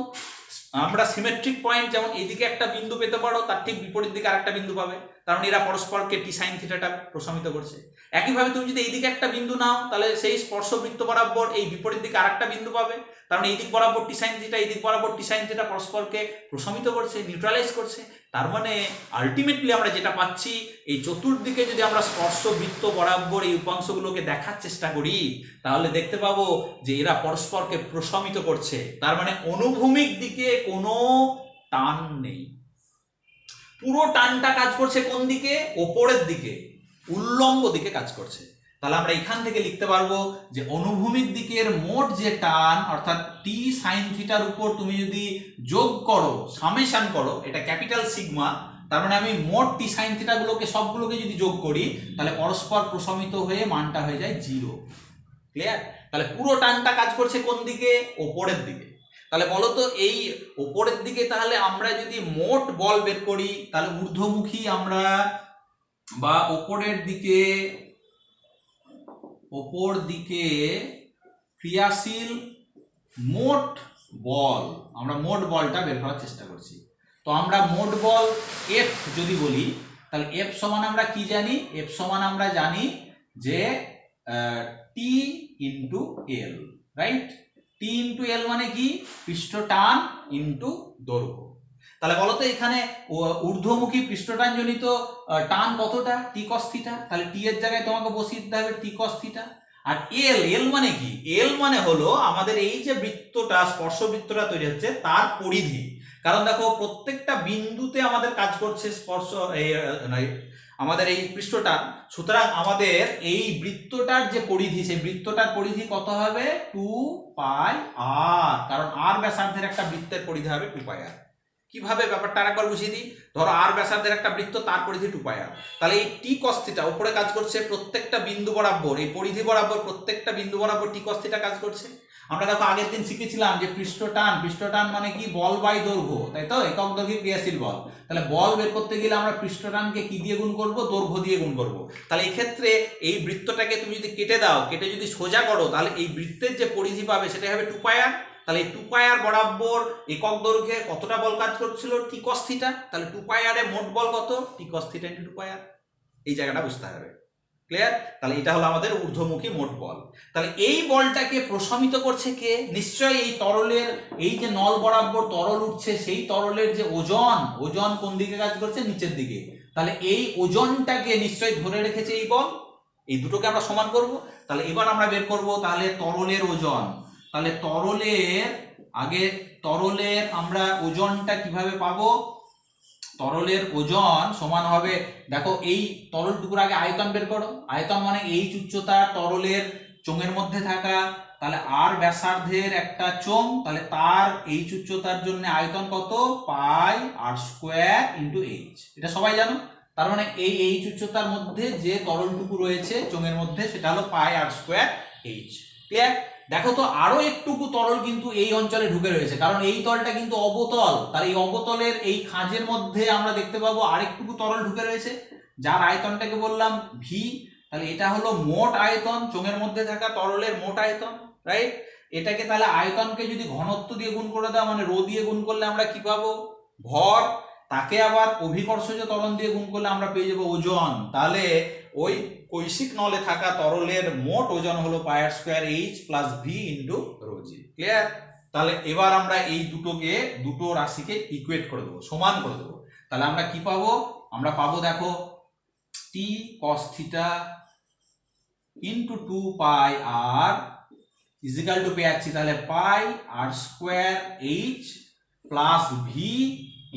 আমরা সিমেট্রিক পয়েন্ট যেমন এইদিকে একটা বিন্দু পেতে পারো, তার ঠিক বিপরীত দিকে আরেকটা বিন্দু পাবে, কারণ এরা পরস্পরকে টি সাইন থিটাটা প্রশমিত করছে। একইভাবে তুমি যদি এইদিকে একটা বিন্দু নাও তাহলে সেই স্পর্শবৃত্ত বরাবর এই বিপরীত দিকে আরেকটা বিন্দু পাবে, কারণ এই দিক বরাবর টি সাইন থিটা, এই দিক বরাবর টি সাইন থিটা পরস্পরকে প্রশমিত করছে, নিউট্রালাইজ করছে। তার মানে আলটিমেটলি আমরা যেটা পাচ্ছি, এই চতুর্দিকে যদি আমরা স্পর্শবৃত্ত বরাবর এই উপাংশগুলোকে দেখার চেষ্টা করি তাহলে দেখতে পাবো যে এরা পরস্পরকে প্রশমিত করছে। তার মানে অনুভূমিক দিকে কোনো টান নেই, পুরো টানটা কাজ করছে কোন দিকে, ওপরের দিকে, উল্লম্ব দিকে কাজ করছে। তাহলে আমরা এখান থেকে লিখতে পারবো যে অনুভূমিক দিকের মোট যে টান, অর্থাৎ টি সাইন থিটার উপর তুমি যদি যোগ করো, সামেশন করো, এটা ক্যাপিটাল সিগমা, তার মানে আমি মোট টি সাইন থিটা গুলোকে সবগুলোকে যদি যোগ করি তাহলে পরস্পর প্রশমিত হয়ে মানটা হয়ে যায় 0। ক্লিয়ার? তাহলে পুরো টানটা কাজ করছে কোন দিকে, ওপরের দিকে। তাহলে বলো তো এই ওপরের দিকে তাহলে আমরা যদি মোট বল বের করি তাহলে ঊর্ধ্বমুখী আমরা বা ওপরের দিকে, ওপর দিকে ক্রিয়াশীল মোট বল, আমরা মোট বলটা বের করার চেষ্টা করছি। তো আমরা মোট বল এফ যদি বলি তাহলে এফ সমান আমরা কি জানি, এফ সমান আমরা জানি যে টি ইন্টু এল, রাইট। টি ইন্টু এল মানে কি, পৃষ্ঠ টান ইন্টু দৈর্ঘ্য। তাহলে বলতো এখানে ঊর্ধ্বমুখী পৃষ্ঠটান জনিত টান কতটা, টি কস থিটা, তাহলে টি এর জায়গায় তোমাকে বসিয়ে দিতে হবে টি কস থিটা। আর এল, এল মানে কি, এল মানে হলো আমাদের এই যে বৃত্তটা, স্পর্শ বৃত্তটা তৈরি হচ্ছে তার পরিধি। কারণ দেখো প্রত্যেকটা বিন্দুতে আমাদের কাজ করছে স্পর্শ আমাদের এই পৃষ্ঠটান, সুতরাং আমাদের এই বৃত্তটার যে পরিধি, সেই বৃত্তটার পরিধি কত হবে, 2 পাই আর, কারণ আর ব্যাসার্ধের একটা বৃত্তের পরিধি হবে 2 পাই আর। কিভাবে ব্যাপারটা আরেকবার বুঝিয়ে দিই, ধরো আর ব্যাসার্ধের একটা বৃত্ত, তার পরিধি 2 পাই আর, তাহলে এই টি কস থিটা উপরে কাজ করছে প্রত্যেকটা বিন্দু বরাবর, এই পরিধি বরাবর প্রত্যেকটা বিন্দু বরাবর টি কস থিটা কাজ করছে। আমরা দেখো আগের দিন শিখেছিলাম যে পৃষ্ঠটান মানে কি, বল বাই দৈর্ঘ্য, তাই তো, একক দৈর্ঘ্যে ক্রিয়াশীল বল। তাহলে বল বের করতে গেলে আমরা পৃষ্ঠটানকে কি দিয়ে গুণ করব, দৈর্ঘ্য দিয়ে গুণ করব। তাহলে এই ক্ষেত্রে এই বৃত্তটাকে তুমি যদি কেটে দাও, কেটে যদি সোজা করো, তাহলে এই বৃত্তের যে পরিধি পাবে সেটা হবে 2 পাই আর। তাহলে এই 2 পাই আর বরাবর একক দৈর্ঘ্যে কতটা বল কাজ করছিল, টি কস থিটা। তাহলে 2 পাই আর এ মোট বল কত, টি কস থিটা ইনটু 2 পাই আর। এই জায়গাটা বুঝতে হবে। ক্লিয়ার? তাহলে এটা হলো আমাদের ঊর্ধ্বমুখী মোট বল। তাহলে এই বলটাকে প্রশমিত করছে কে? নিশ্চয়ই এই তরলের, এই যে নল বরাবর তরল উঠছে সেই তরলের যে ওজন, ওজন কোন দিকে কাজ করছে? নিচের দিকে। তাহলে এই ওজনটাকে নিশ্চয়ই ধরে রেখেছে এই বল। এই দুটোকে আমরা সমান করব। তাহলে এবার আমরা বের করব তাহলে তরলের ওজন। তাহলে তরলের, আগে তরলের আমরা ওজনটা কিভাবে পাবো? তরলের ওজন সমান হবে, দেখো এই তরলটুকুর আগে আয়তন বের করো। আয়তন মানে এইচ উচ্চতার তরলের চোঙের মধ্যে থাকা, তাহলে আর ব্যাসার্ধের একটা চোঙ, তাহলে তার এইচ উচ্চতার জন্য আয়তন কত? পাই আর স্কোয়ার ইন্টু এইচ। এটা সবাই জানো। তার মানে এই এইচ উচ্চতার মধ্যে যে তরলটুকু রয়েছে চোঙের মধ্যে সেটা হলো pi r square H. Clear? দেখো তো আরো একটুকু তরল কিন্তু এই অঞ্চলে ঢুকে রয়েছে, কারণ এই তলটা কিন্তু অবতল। তার এই অবতলের এই খাঁজের মধ্যে আমরা দেখতে পাবো আরেকটুকু তরল ঢুকে রয়েছে, যার আয়তনটাকে বললাম ভি। তাহলে এটা হলো মোট আয়তন, চোঙের মধ্যে থাকা তরলের মোট আয়তন, রাইট? এটাকে তাহলে আয়তনকে যদি ঘনত্ব দিয়ে গুণ করে দাও, মানে রো দিয়ে গুণ করলে আমরা কি পাবো? ভর। তাকে আবার অভিকর্ষজ ত্বরণ দিয়ে গুণ করলে আমরা পেয়ে যাবো ওজন। তাহলে ওই কৈশিক নলে থাকা তরলের মোট ওজন হলো pi r square h plus v into rho g. Clear? তাহলে এবার আমরা এই দুটো রাশিকে ইকুয়েট করে দেবো, সমান করে দেবো। তাহলে আমরা কি পাবো? আমরা পাবো দেখো T cos theta into 2 pi r equal to পেয়ে যাচ্ছি তাহলে pi r square h plus v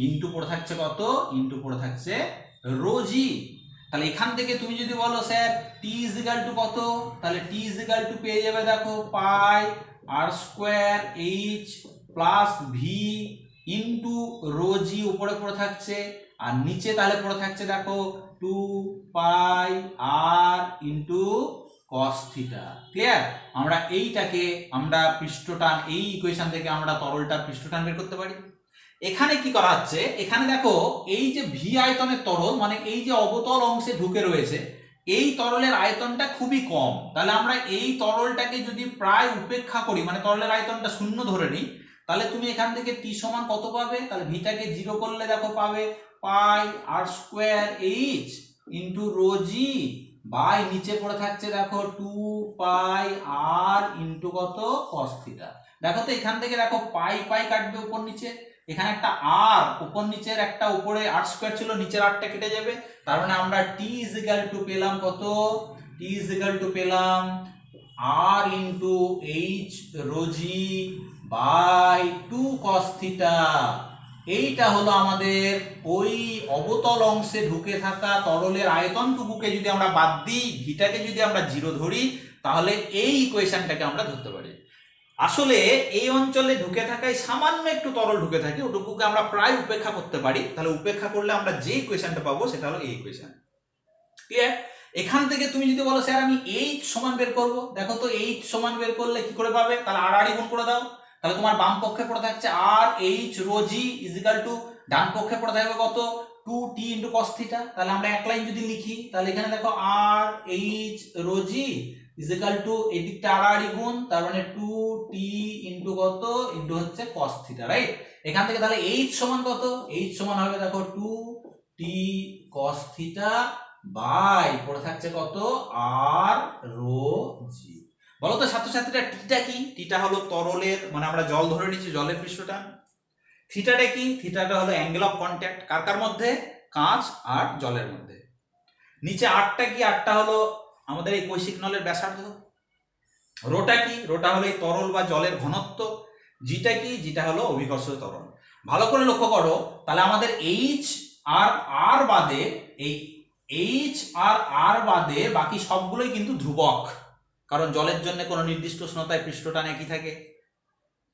into পড়ে থাকছে কত? ইন্টু পড়ে থাকছে রো জি। তাহলে এখান থেকে তুমি যদি বলো স্যার টি ইজিক্যাল টু কত, তাহলে টি ইজিক্যাল টু পেয়ে যাবে দেখো pi r square h plus v into rho g উপরে পড়ে থাকছে, আর নিচে তাহলে পড়ে থাকছে দেখো 2 pi r into cos theta. Clear? আমরা এইটাকে আমরা পৃষ্ঠটান, এই ইকুয়েশন থেকে আমরা তরলটার পৃষ্ঠটান বের করতে পারি। এখানে কি করা হচ্ছে? এখানে দেখো এই যে ভি আয়তনের তরল, মানে এই যে অবতল অংশে ঢুকে রয়েছে এই তরলের আয়তনটা খুবই কম। তাহলে আমরা এই তরলটাকে যদি প্রায় উপেক্ষা করি, মানে তরলের আয়তনটা শূন্য ধরে নিই, তাহলে তুমি এখান থেকে টি সমান কত পাবে? তাহলে ভিটাকে 0 করলে দেখো পাবে pi r square h into rho g by নিচে পড়ে থাকছে দেখো 2 পাই আর ইন্টু কত? Cos theta. দেখো তো এখান থেকে দেখো পাই পাই কাটবে উপর নিচে, এখানে একটা আর উপর নিচের একটা, উপরে আর স্কোয়ার ছিল নিচের আরটা কেটে যাবে। তার মানে আমরা টি ইজ ইকুয়াল টু পেলাম কত? টি ইজ ইকুয়াল টু পেলাম r into h rho g by 2 cos theta. এইটা হলো আমাদের ওই অবতল অংশে ঢুকে থাকা তরলের আয়তনটুকুকে যদি আমরা বাদ দিই, ভিটাকে যদি আমরা 0 ধরি, তাহলে এই ইকুয়েশনটাকে আমরা ধরতে পারি। আসলে এই অঞ্চলে ঢুকে থাকায় সামান্য একটু তরল ঢুকে থাকে, ওটুকুকে আমরা প্রায় উপেক্ষা করতে পারি। তাহলে উপেক্ষা করলে আমরা যে ইকুয়েশনটা পাবো সেটা হলো এই ইকুয়েশন। ক্লিয়ার? এখান থেকে তুমি যদি বলো স্যার আমি এইচ সমান বের করব, দেখো তো এইচ সমান বের করলে কি করে পাবে? তাহলে আর আর গুণ করে দাও। তাহলে তোমার বাম পক্ষে পড়ে থাকছে আর এইচ রো জি ইজিক্যাল টু ডান পক্ষে পড়ে থাকবে কত? 2 টি ইন্টু কস থিটা। তাহলে আমরা এক লাইন যদি লিখি, তাহলে এখানে দেখো আর এইচ রো জি ইজিক্যাল টু এই দিকটা আর আর গুণ, তার মানে 2 টি ইন্টু কত? ইন্টু হচ্ছে কস থিটা, রাইট? এখান থেকে তাহলে এইচ সমান কত? এইচ সমান হবে দেখো 2 টি কস থিটা বাই পড়ে থাকছে কত? আর রো জি। বলো তো ছাত্রছাত্রীরা টিটা কি? টিটা হলো তরলের, মানে আমরা জল ধরে নিচ্ছি, জলের পৃষ্ঠটান। থিটাটা কি? থিটাটা হলো অ্যাঙ্গেল অফ কন্ট্যাক্ট, কার কার মধ্যে? কাঁচ আর জলের মধ্যে। নিচে আরটা কি? আরটা হলো আমাদের এই কৈশিক নলের ব্যাসার্ধ। রোটা কি? রোটা হলো এই তরল বা জলের ঘনত্ব। জিটা কি? জিটা হলো অভিকর্ষজ ত্বরণ। ভালো করে লক্ষ্য করো, তাহলে আমাদের এইচ আর আর বাদে, এই এইচ আর আর বাদে বাকি সবগুলোই কিন্তু ধ্রুবক, কারণ জলের জন্য কোনো নির্দিষ্ট উষ্ণতায় পৃষ্ঠটান একই থাকে,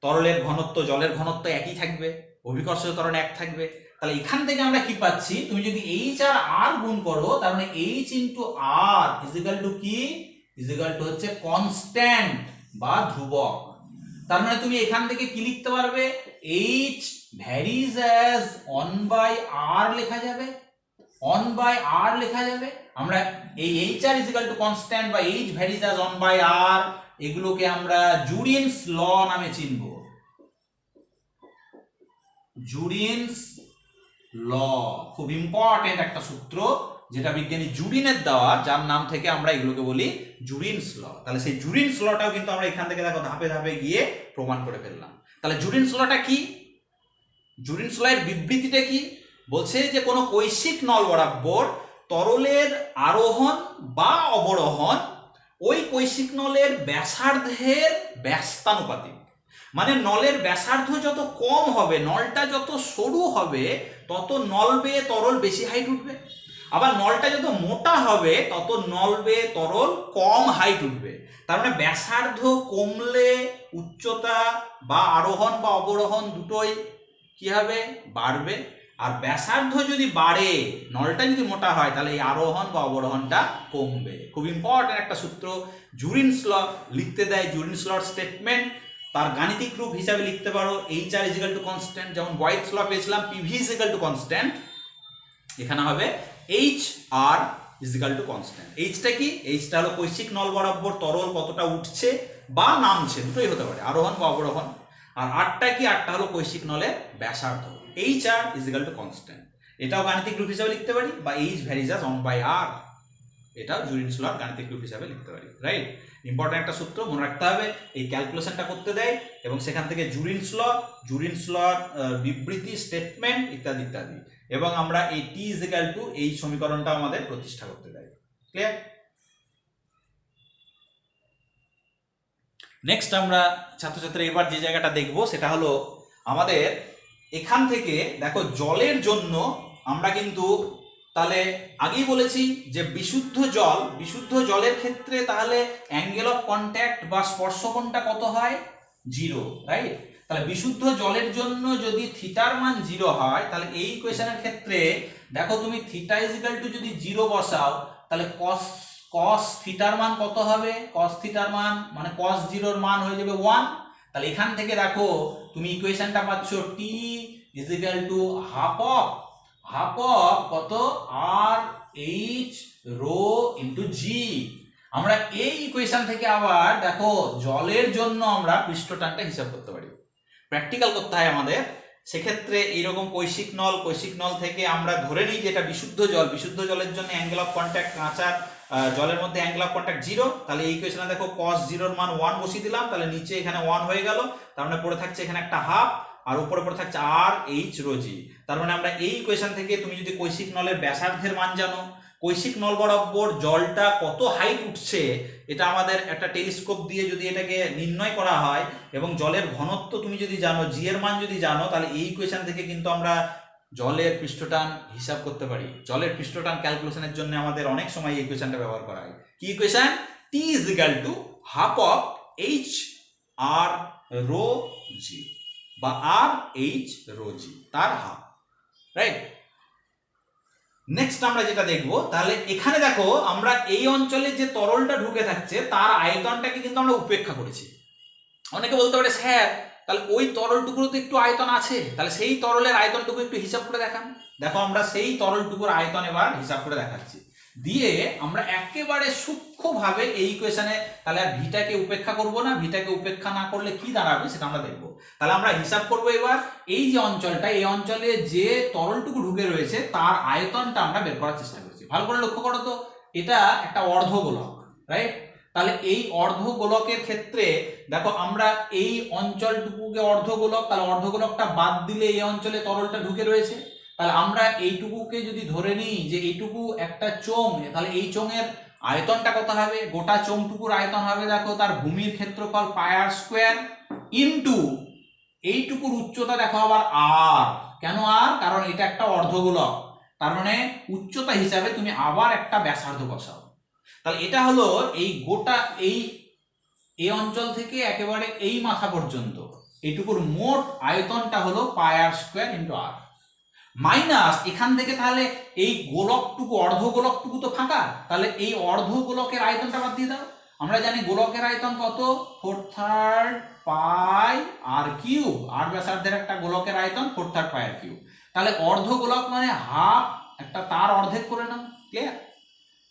তরলের ঘনত্ব জলের ঘনত্ব একই থাকবে, অভিকর্ষজ ত্বরণ এক থাকবে। তাহলে এখান থেকে আমরা কি পাচ্ছি? তুমি যদি এইচ আর আর গুণ করো, তার মানে এইচ ইন্টু আর ইজিক্যাল টু কি? ইজিক্যাল টু হচ্ছে কনস্ট্যান্ট বা ধ্রুবক। তার মানে তুমি এখান থেকে কি লিখতে পারবে? এইচ ভ্যারিজ অ্যাজ 1/r লেখা যাবে, 1/r লেখা যাবে। আমরা এই H R equal to constant বা এইচ ভ্যারিজ অ্যাজ 1/r এগুলোকে আমরা জুরিনস ল নামে চিনব। জুরিনস ল খুব ইম্পর্টেন্ট একটা সূত্র, যেটা বিজ্ঞানী জুরিনের দেওয়া, যার নাম থেকে আমরা এগুলোকে বলি জুরিনস ল। তাহলে সেই জুরিনস লটাও কিন্তু আমরা এখান থেকে দেখো ধাপে ধাপে গিয়ে প্রমাণ করে ফেললাম। তাহলে জুরিনস লটা কি? জুরিনস ল এর বিবৃতিটা কি? বলছে যে কোনো কৈশিক নল বরাবর তরলের আরোহণ বা অবরোহণ ওই কৈশিক নলের ব্যাসার্ধের ব্যস্তানুপাতিক। মানে নলের ব্যাসার্ধ যত কম হবে, নলটা যত সরু হবে, তত নল বেয়ে তরল বেশি হাইট উঠবে। আবার নলটা যত মোটা হবে, তত নল বেয়ে তরল কম হাইট উঠবে। তার মানে ব্যাসার্ধ কমলে উচ্চতা বা আরোহণ বা অবরোহণ দুটোই কি হবে? বাড়বে। আর ব্যাসার্ধ যদি বাড়ে, নলটা যদি মোটা হয়, তাহলে এই আরোহণ বা অবরোহণটা কমবে। খুব ইম্পর্টেন্ট একটা সূত্র, জুরিনস ল লিখতে দেয়। জুরিনস লর স্টেটমেন্ট তার গাণিতিক রূপ হিসাবে লিখতে পারো HR = কনস্ট্যান্ট। যেমন বয়েটস ল পেয়েছিলাম PV = কনস্ট্যান্ট, এখানে হবে HR = কনস্ট্যান্ট। এইচটা কি? এইচটা হলো কৈশিক নল বরাবর তরল কতটা উঠছে বা নামছে, দুটোই হতে পারে, আরোহণ বা অবরোহণ। আর আরটা কি? আরটা হলো কৈশিক নলের ব্যাসার্ধ। HR = কনস্ট্যান্ট, এটাও গাণিতিক রূপ হিসাবে লিখতে পারি, বা H ভ্যারিজ অ্যাজ 1/r, এটাও জুরিনস লর গাণিতিক রূপ হিসাবে লিখতে পারি। রাইট? ইম্পর্টেন্ট একটা সূত্র মনে রাখতে হবে, এই ক্যালকুলেশনটা করতে দেয় এবং সেখান থেকে জুরিনস লর বিবৃতি, স্টেটমেন্ট ইত্যাদি ইত্যাদি, এবং আমরা এই T = এই সমীকরণটা আমাদের প্রতিষ্ঠা করতে দেয়। ক্লিয়ার? নেক্সট আমরা ছাত্রছাত্রী এবার যে জায়গাটা দেখব সেটা হলো আমাদের এখান থেকে দেখো জলের জন্য আমরা কিন্তু তাহলে আগেই বলেছি যে বিশুদ্ধ জলের ক্ষেত্রে তাহলে অ্যাঙ্গেল অফ কন্ট্যাক্ট বা স্পর্শকোণটা কত হয়? 0, রাইট? তাহলে বিশুদ্ধ জলের জন্য যদি থিটার মান 0 হয়, তাহলে এই ইকুয়েশনের ক্ষেত্রে দেখো তুমি থিটা = যদি 0 বসাও, তাহলে cos থিটার মান কত হবে? cos থিটার মান মানে cos 0 এর মান হয়ে যাবে 1। তাহলে এখান থেকে দেখো তুমি ইকুয়েশনটা পাচ্ছ T = হাফ অফ কত? RH rho into G। আমরা এই ইকুয়েশন থেকে আবার দেখো জলের জন্য আমরা পৃষ্ঠটানটা হিসাব করতে পারি, প্র্যাকটিক্যাল করতে হয় আমাদের। সেক্ষেত্রে এইরকম কৈশিক নল থেকে আমরা ধরে নিই যে এটা বিশুদ্ধ জলের জন্য অ্যাঙ্গেল অফ কন্ট্যাক্ট কাঁচা জলের মধ্যে অ্যাঙ্গেল অফ কন্ট্যাক্ট 0। তাহলে এই ইকুয়েশনে দেখো cos 0 এর মান 1 বসিয়ে দিলাম, তাহলে নিচে এখানে 1 হয়ে গেল, তার মানে পড়ে থাকছে এখানে একটা হাফ, আর উপরে পড়ে থাকছে RH রো G। তার মানে আমরা এই ইকুয়েশন থেকে তুমি যদি কৈশিক নলের ব্যাসার্ধের মান জানো, কৈশিক নল বরাবর জলটা কত হাইট উঠছে, এটা আমাদের একটা টেলিস্কোপ দিয়ে যদি এটাকে নির্ণয় করা হয়, এবং জলের ঘনত্ব তুমি যদি জানো, G এর মান যদি জানো, তাহলে এই ইকুয়েশন থেকে কিন্তু আমরা জলের পৃষ্ঠটান হিসাব করতে পারি। জলের পৃষ্ঠটান ক্যালকুলেশনের জন্য আমাদের অনেক সময় এই ইকুয়েশনটা ব্যবহার করা হয়। কি equation? T = half of HR rho G বা RH রো G, তার হাফ। রাইট? নেক্সট আমরা যেটা দেখব, তাহলে এখানে দেখো আমরা এই অঞ্চলে যে তরলটা ঢুকে থাকছে তার আয়তনটাকে কিন্তু আমরা উপেক্ষা করেছি। অনেকে বলতে পারে স্যার তাহলে ওই তরলটুকুর তো একটু আয়তন আছে, তাহলে সেই তরলের আয়তনটুকু একটু হিসাব করে দেখান। দেখো আমরা সেই তরলটুকুর আয়তন এবার হিসাব করে দেখাচ্ছি, দিয়ে আমরা একেবারে সূক্ষ্মভাবে এই ইকুয়েশনে তাহলে আর ভিটাকে উপেক্ষা করব না, ভিটাকে উপেক্ষা না করলে কি দাঁড়াবে সেটা আমরা দেখব। তাহলে আমরা হিসাব করব এবার এই যে অঞ্চলটা, এই অঞ্চলে যে তরলটুকু ঢুকে রয়েছে তার আয়তনটা আমরা বের করার চেষ্টা করছি। ভালো করে লক্ষ্য করো তো, এটা একটা অর্ধগোলক, রাইট? তাহলে এই অর্ধগোলকের ক্ষেত্রে দেখো আমরা এই অঞ্চলটুকুকে অর্ধগোলক, তাহলে অর্ধগোলকটা বাদ দিলে এই অঞ্চলে তরলটা ঢুকে রয়েছে, তাহলে আমরা এইটুকুকে যদি ধরে নিই যে এইটুকু একটা চোঙ, তাহলে এই চোঙের আয়তনটা কত হবে? গোটা চোঙটুকুর আয়তন হবে দেখো তার ভূমির ক্ষেত্রফল πr² ইনটু এইটুকুর উচ্চতা দেখো আবার r। কেন r? কারণ এটা একটা অর্ধগোলক, তার মানে উচ্চতা হিসাবে তুমি আবার একটা ব্যাসার্ধ বসাও। তাহলে এটা হলো এই গোটা এই অঞ্চল থেকে একেবারে এই মাথা পর্যন্ত এইটুকুর মোট আয়তনটা হলো πr² ইনটু r, মাইনাস এখান থেকে তাহলে এই গোলকটুকু, অর্ধগোলকটুকু তো ফাঁকা, তাহলে এই অর্ধগোলকের আয়তনটা বাদ দিয়ে দাও। আমরা জানি গোলকের আয়তন কত? 4/3 πr³, আর ব্যাসার্ধের একটা গোলকের আয়তন 4/3 πr³। তাহলে অর্ধগোলক মানে হাফ, একটা তার অর্ধেক করে নাও। ক্লিয়ার?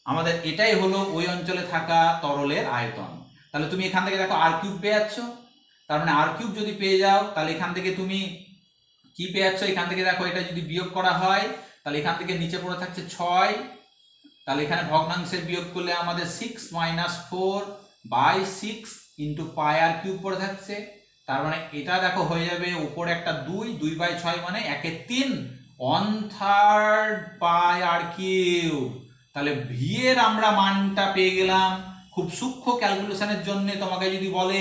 আমাদের এটাই হলো ওই অঞ্চলে থাকা তরলের আয়তন। তাহলে তুমি এখান থেকে দেখো r³ পেয়ে যাচ্ছ, তার মানে r³ যদি পেয়ে যাও তাহলে এখান থেকে তুমি কি পেয়ে যাচ্ছ? এখান থেকে দেখো এটা যদি বিয়োগ করা হয় তাহলে এখান থেকে নিচে পড়ে থাকছে 6, তাহলে এখানে ভগ্নাংশের বিয়োগ করলে আমাদের 6 - 4/6 × πr³ পড়ে থাকছে। তার মানে এটা দেখো হয়ে যাবে উপরে একটা 2/6 মানে 1/3 1/3 πr³। তাহলে ভি এর আমরা মানটা পেয়ে গেলাম। খুব সূক্ষ্ম ক্যালকুলেশনের জন্য তোমাকে যদি বলে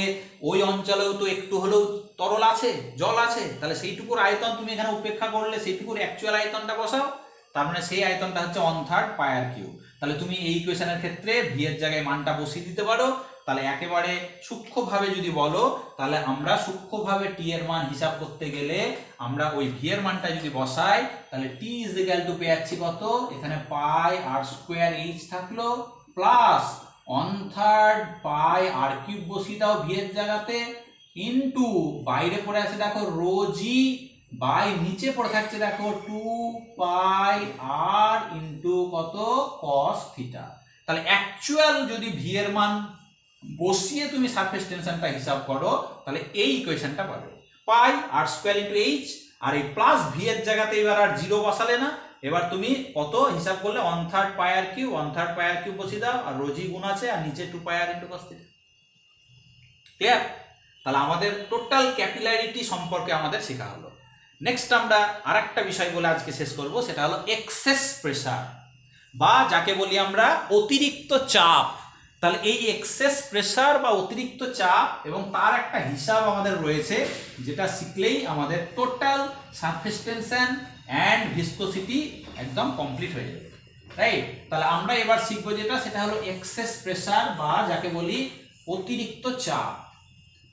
ওই অঞ্চলেও তো একটু হলেও তরল আছে, জল আছে, তাহলে সেইটুকুর আয়তন তুমি এখানে উপেক্ষা করলে সেইটুকুর অ্যাকচুয়াল আয়তনটা বসাও, তার মানে সেই আয়তনটা হচ্ছে 1/3 πr³। তাহলে তুমি এই ইকুয়েশনের ক্ষেত্রে ভি এর জায়গায় মানটা বসিয়ে দিতে পারো। তাহলে একেবারে সূক্ষ্মভাবে যদি বলো, তাহলে আমরা সূক্ষ্মভাবে টি এর মান হিসাব করতে গেলে আমরা ওই ভি এর মানটা যদি বসাই, তাহলে টি ইজ ইকুয়াল টু পেয়ে যাচ্ছি কত, এখানে πr² থাকলো প্লাস 1/3 πr³ বসিয়ে দাও ভি এর জায়গাতে, ইনটু বাইরে পড়ে আছে দেখো রো জি বাই নিচে পড়ে থাকছে দেখো 2πr ইনটু কত cos θ। তাহলে অ্যাকচুয়াল যদি ভি এর মান বসিয়ে তুমি সারফেস টেনশনটা হিসাব করো, তাহলে এই ইকুয়েশনটা পাবে πr² ইনটু এইচ, আর এই প্লাস ভি এর জায়গাতে এবার আর জিরো বসালে না, এবার তুমি কত হিসাব করলে 1/3 πr³ 1/3 πr³ বসিয়ে দাও, আর রোজি গুণ আছে আর নিচে 2πr ইনটু cos θ। ক্লিয়ার? তাহলে আমাদের টোটাল ক্যাপিলারিটি সম্পর্কে আমাদের শেখা হলো। নেক্সট আমরা আরেকটা বিষয় বলে আজকে শেষ করব, সেটা হলো এক্সেস প্রেসার, বা যাকে বলি আমরা অতিরিক্ত চাপ। তাহলে এই এক্সেস প্রেসার বা অতিরিক্ত চাপ এবং তার একটা হিসাব আমাদের রয়েছে, যেটা শিখলেই আমাদের total surface tension and viscosity একদম কমপ্লিট হয়ে যাবে, রাইট? তাহলে আমরা এবার শিখবো যেটা, সেটা হলো এক্সেস প্রেসার বা যাকে বলি অতিরিক্ত চাপ।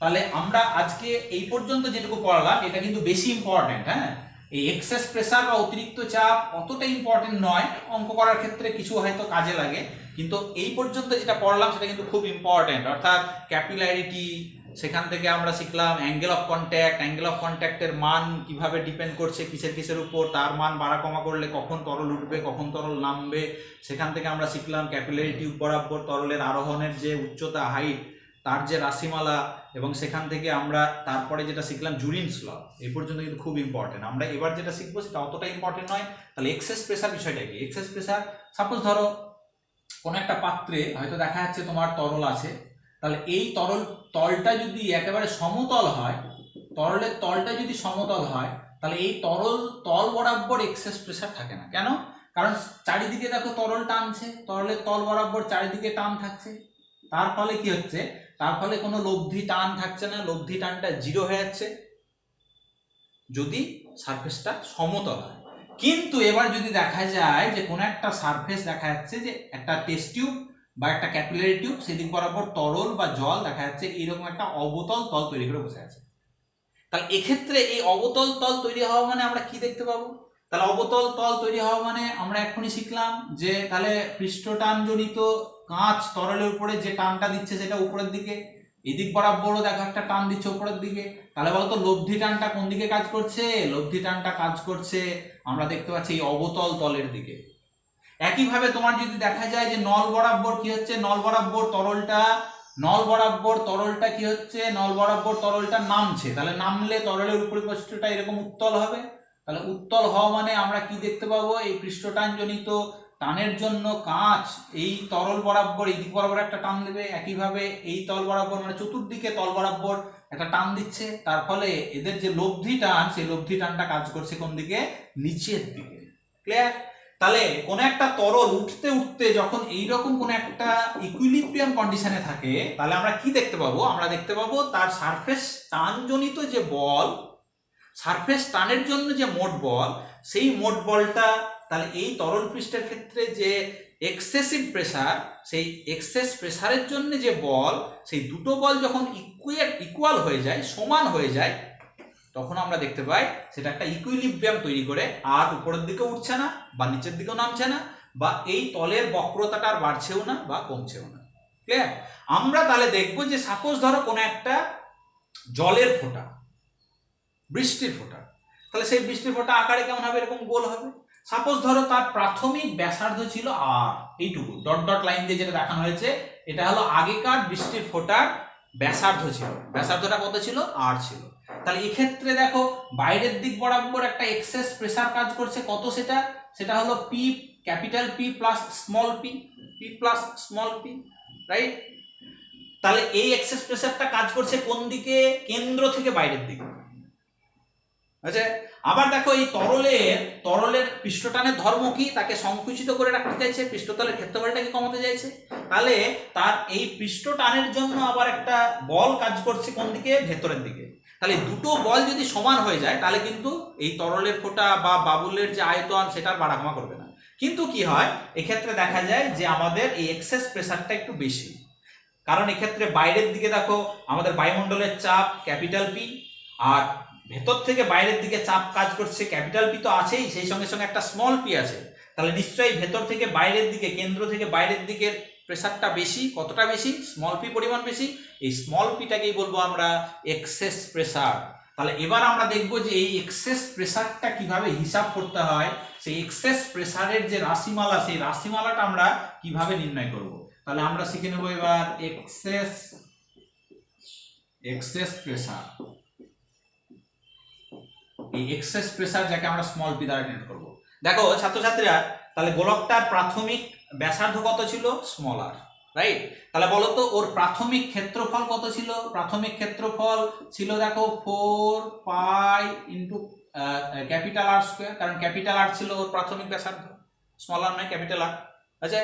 তাহলে আমরা আজকে এই পর্যন্ত যেটুকু পড়লাম এটা কিন্তু বেশি ইম্পর্টেন্ট। হ্যাঁ, এই এক্সেস প্রেসার বা অতিরিক্ত চাপ অতটা ইম্পর্টেন্ট নয়, অঙ্ক করার ক্ষেত্রে কিছু হয়তো কাজে লাগে, কিন্তু এই পর্যন্ত যেটা পড়লাম সেটা কিন্তু খুব ইম্পর্টেন্ট। অর্থাৎ ক্যাপিলারিটি, সেখান থেকে আমরা শিখলাম angle of contact, angle of কন্ট্যাক্টের মান কিভাবে ডিপেন্ড করছে কিসের উপর, তার মান বাড়া কমা করলে কখন তরল উঠবে কখন তরল নামবে। সেখান থেকে আমরা শিখলাম ক্যাপিলারি টিউব বরাবর তরলের আরোহণের যে উচ্চতা হাইট, তার যে রাশিমালা, এবং সেখান থেকে আমরা তারপরে যেটা শিখলাম জুরিনস ল। এই পর্যন্ত কিন্তু খুব ইম্পর্টেন্ট। আমরা এবার যেটা শিখবো সেটা অতটা ইম্পর্টেন্ট নয়। তাহলে এক্সেস প্রেসার বিষয়টা কি? এক্সেস প্রেসার, সাপোজ ধরো কোনো একটা পাত্রে হয়তো দেখা যাচ্ছে তোমার তরল আছে, তাহলে এই তলটা যদি একেবারে সমতল হয়, তরলের তলটা যদি সমতল হয়, তাহলে এই তল বরাবর এক্সেস প্রেসার থাকে না। কেন? কারণ চারিদিকে দেখো তরল টানছে, তরলের তল বরাবর চারিদিকে টান থাকছে, তার ফলে কি হচ্ছে, তার ফলে কোনো লব্ধি টান থাকছে না, লব্ধি টানটা জিরো হয়ে যাচ্ছে যদি সারফেসটা সমতল হয়। কিন্তু এবার যদি দেখা যায় যে কোনো একটা সারফেস দেখা যাচ্ছে যে একটা টেস্ট টিউব বা একটা ক্যাপিলারি টিউব, সেদিক বরাবর তরল বা জল দেখা যাচ্ছে এইরকম একটা অবতল তল তৈরি করে বসে আছে। তাহলে এক্ষেত্রে এই অবতল তল তৈরি হওয়া মানে আমরা কি দেখতে পাবো? তাহলে অবতল তল তৈরি হওয়া মানে আমরা এখনই শিখলাম যে তাহলে পৃষ্ঠটানজনিত কাঁচ তরলের উপরে যে টানটা দিচ্ছে সেটা উপরের দিকে, এদিক বরাবরও দেখো একটা টান দিচ্ছে উপরের দিকে। তাহলে বলতো লব্ধি টানটা কোন দিকে কাজ করছে? লব্ধি টানটা কাজ করছে আমরা দেখতে পাচ্ছি এই অবতল তলের দিকে। একইভাবে তোমার যদি দেখা যায় যে নল বরাবর কি হচ্ছে, নল বরাবর তরলটা কি হচ্ছে, নল বরাবর তরলটা নামছে, তাহলে নামলে তরলের উপরি পৃষ্ঠটা এরকম উত্তল হবে। তাহলে উত্তল হওয়া মানে আমরা কি দেখতে পাবো, এই পৃষ্ঠটানজনিত টানের জন্য কাঁচ এই তরল বরাবর এই দিক বরাবর একটা টান দেবে, একইভাবে এই তল বরাবর মানে চতুর্দিকে তল বরাবর একটা টান দিচ্ছে, তার ফলে এদের যে লব্ধি টান, সেই লব্ধি টানটা কাজ করছে কোন দিকে? নিচের দিকে। ক্লিয়ার? তাহলে কোন একটা তরল উঠতে উঠতে যখন এইরকম কোন একটা ইকুইলিব্রিয়াম কন্ডিশনে থাকে, তাহলে আমরা কি দেখতে পাবো? আমরা দেখতে পাবো তার সারফেস টানজনিত যে বল, সারফেস টানের জন্য যে মোট বল, সেই মোট বলটা তাহলে এই তরল পৃষ্ঠের ক্ষেত্রে যে এক্সেসিভ প্রেসার, সেই এক্সেস প্রেসারের জন্য যে বল, সেই দুটো বল যখন ইকুয়াল হয়ে যায়, সমান হয়ে যায়, তখন আমরা দেখতে পাই সেটা একটা ইকুইলিব্রিয়াম তৈরি করে, আর উপরের দিকে উঠছে না বা নিচের দিকেও নামছে না, বা এই তলের বক্রতাটা আর বাড়ছেও না বা কমছেও না। ক্লিয়ার? আমরা তাহলে দেখবো যে সাপোজ ধরো কোনো একটা জলের ফোঁটা, বৃষ্টির ফোঁটা, তাহলে সেই বৃষ্টির ফোঁটা আকারে কেমন হবে? এরকম গোল হবে। সাপোজ ধরো তার প্রাথমিক ব্যাসার্ধ ছিল আর, এইটুকু ডট ডট লাইন দিয়ে যেটা দেখানো হয়েছে, এটা হলো আগেকার বৃষ্টির ফোঁটার ব্যাসার্ধ ছিল। ব্যাসার্ধটা কত ছিল? আর ছিল। তাহলে এই ক্ষেত্রে দেখো বাইরের দিক বরাবর একটা এক্সেস প্রেসার কাজ করছে, কত সেটা? সেটা হলো P capital P plus small P, P plus small P, right? তাহলে এই এক্সেস প্রেসারটা কাজ করছে কোন দিকে? কেন্দ্র থেকে বাইরের দিকে। আচ্ছা, আবার দেখো এই তরলের পৃষ্ঠটানের ধর্ম কি? তাকে সংকুচিত করে রাখতে চাইছে, পৃষ্ঠতলের ক্ষেত্রফলটাকে কমাতে চাইছে। তাহলে তার এই পৃষ্ঠটানের জন্য আবার একটা বল কাজ করছে কোন দিকে? ভেতরের দিকে। তাহলে দুটো বল যদি সমান হয়ে যায় তাহলে কিন্তু এই তরলের ফোঁটা বা বাবুলের যে আয়তন সেটার বাড়াকমা করবে না। কিন্তু কি হয়, এক্ষেত্রে দেখা যায় যে আমাদের এই এক্সেস প্রেসারটা একটু বেশি, কারণ এক্ষেত্রে বাইরের দিকে দেখো আমাদের বায়ুমণ্ডলের চাপ ক্যাপিটাল পি, আর ভেতর থেকে বাইরের দিকে চাপ কাজ করছে ক্যাপিটাল পি তো আছেই, সেই সঙ্গে সঙ্গে একটা স্মল পি আছে। তাহলে নিশ্চয়ই ভেতর থেকে বাইরের দিকে, কেন্দ্র থেকে বাইরের দিকের প্রেসারটা বেশি। কতটা বেশি? স্মল পি পরিমাণ বেশি। এই স্মল পিটাকেই বলবো আমরা এক্সেস প্রেসার। তাহলে এবার আমরা দেখবো যে এই এক্সেস প্রেসারটা কিভাবে হিসাব করতে হয়, সেই এক্সেস প্রেসারের যে রাশিমালা, সেই রাশিমালাটা আমরা কিভাবে নির্ণয় করব। তাহলে আমরা শিখে নেব এবার এক্সেস প্রেসার। এই এক্সেস প্রেসার যাকে আমরা স্মল পি দ্বারা ডিনোট করব। দেখো ছাত্রছাত্রীরা, তাহলে গোলকটার প্রাথমিক ব্যাসার্ধ কত ছিল? স্মল আর, রাইট? তাহলে বলো তো ওর প্রাথমিক ক্ষেত্রফল কত ছিল? প্রাথমিক ক্ষেত্রফল ছিল দেখো 4 pi into capital R square, কারণ ক্যাপিটাল আর ছিল ওর প্রাথমিক ব্যাসার্ধ, স্মল আর নয়, ক্যাপিটাল আর। আচ্ছা,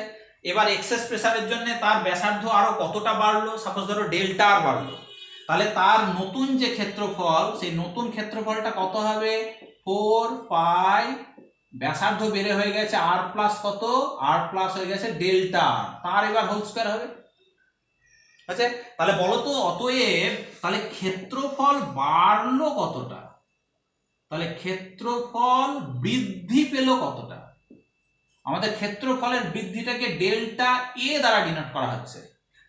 এবার এক্সেস প্রেসারের জন্য তার ব্যাসার্ধ আরো কতটা বাড়লো? সাপোজ ধরো ডেল্টা আর বাড়লো, তাহলে তার নতুন যে ক্ষেত্রফল, সেই নতুন ক্ষেত্রফলটা কত হবে? 4 পাই, ব্যাসার্ধ বেড়ে হয়ে গেছে আর প্লাস কত? আর প্লাস হয়ে গেছে ডেল্টা আর, তার এবার হোল স্কয়ার হবে। আচ্ছা, তাহলে বলো তো অতএব তাহলে ক্ষেত্রফল বাড়লো কতটা? তাহলে ক্ষেত্রফল বৃদ্ধি পেল কতটা? আমাদের ক্ষেত্রফলের বৃদ্ধিটাকে ডেল্টা এ দ্বারা ডিনোট করা হচ্ছে।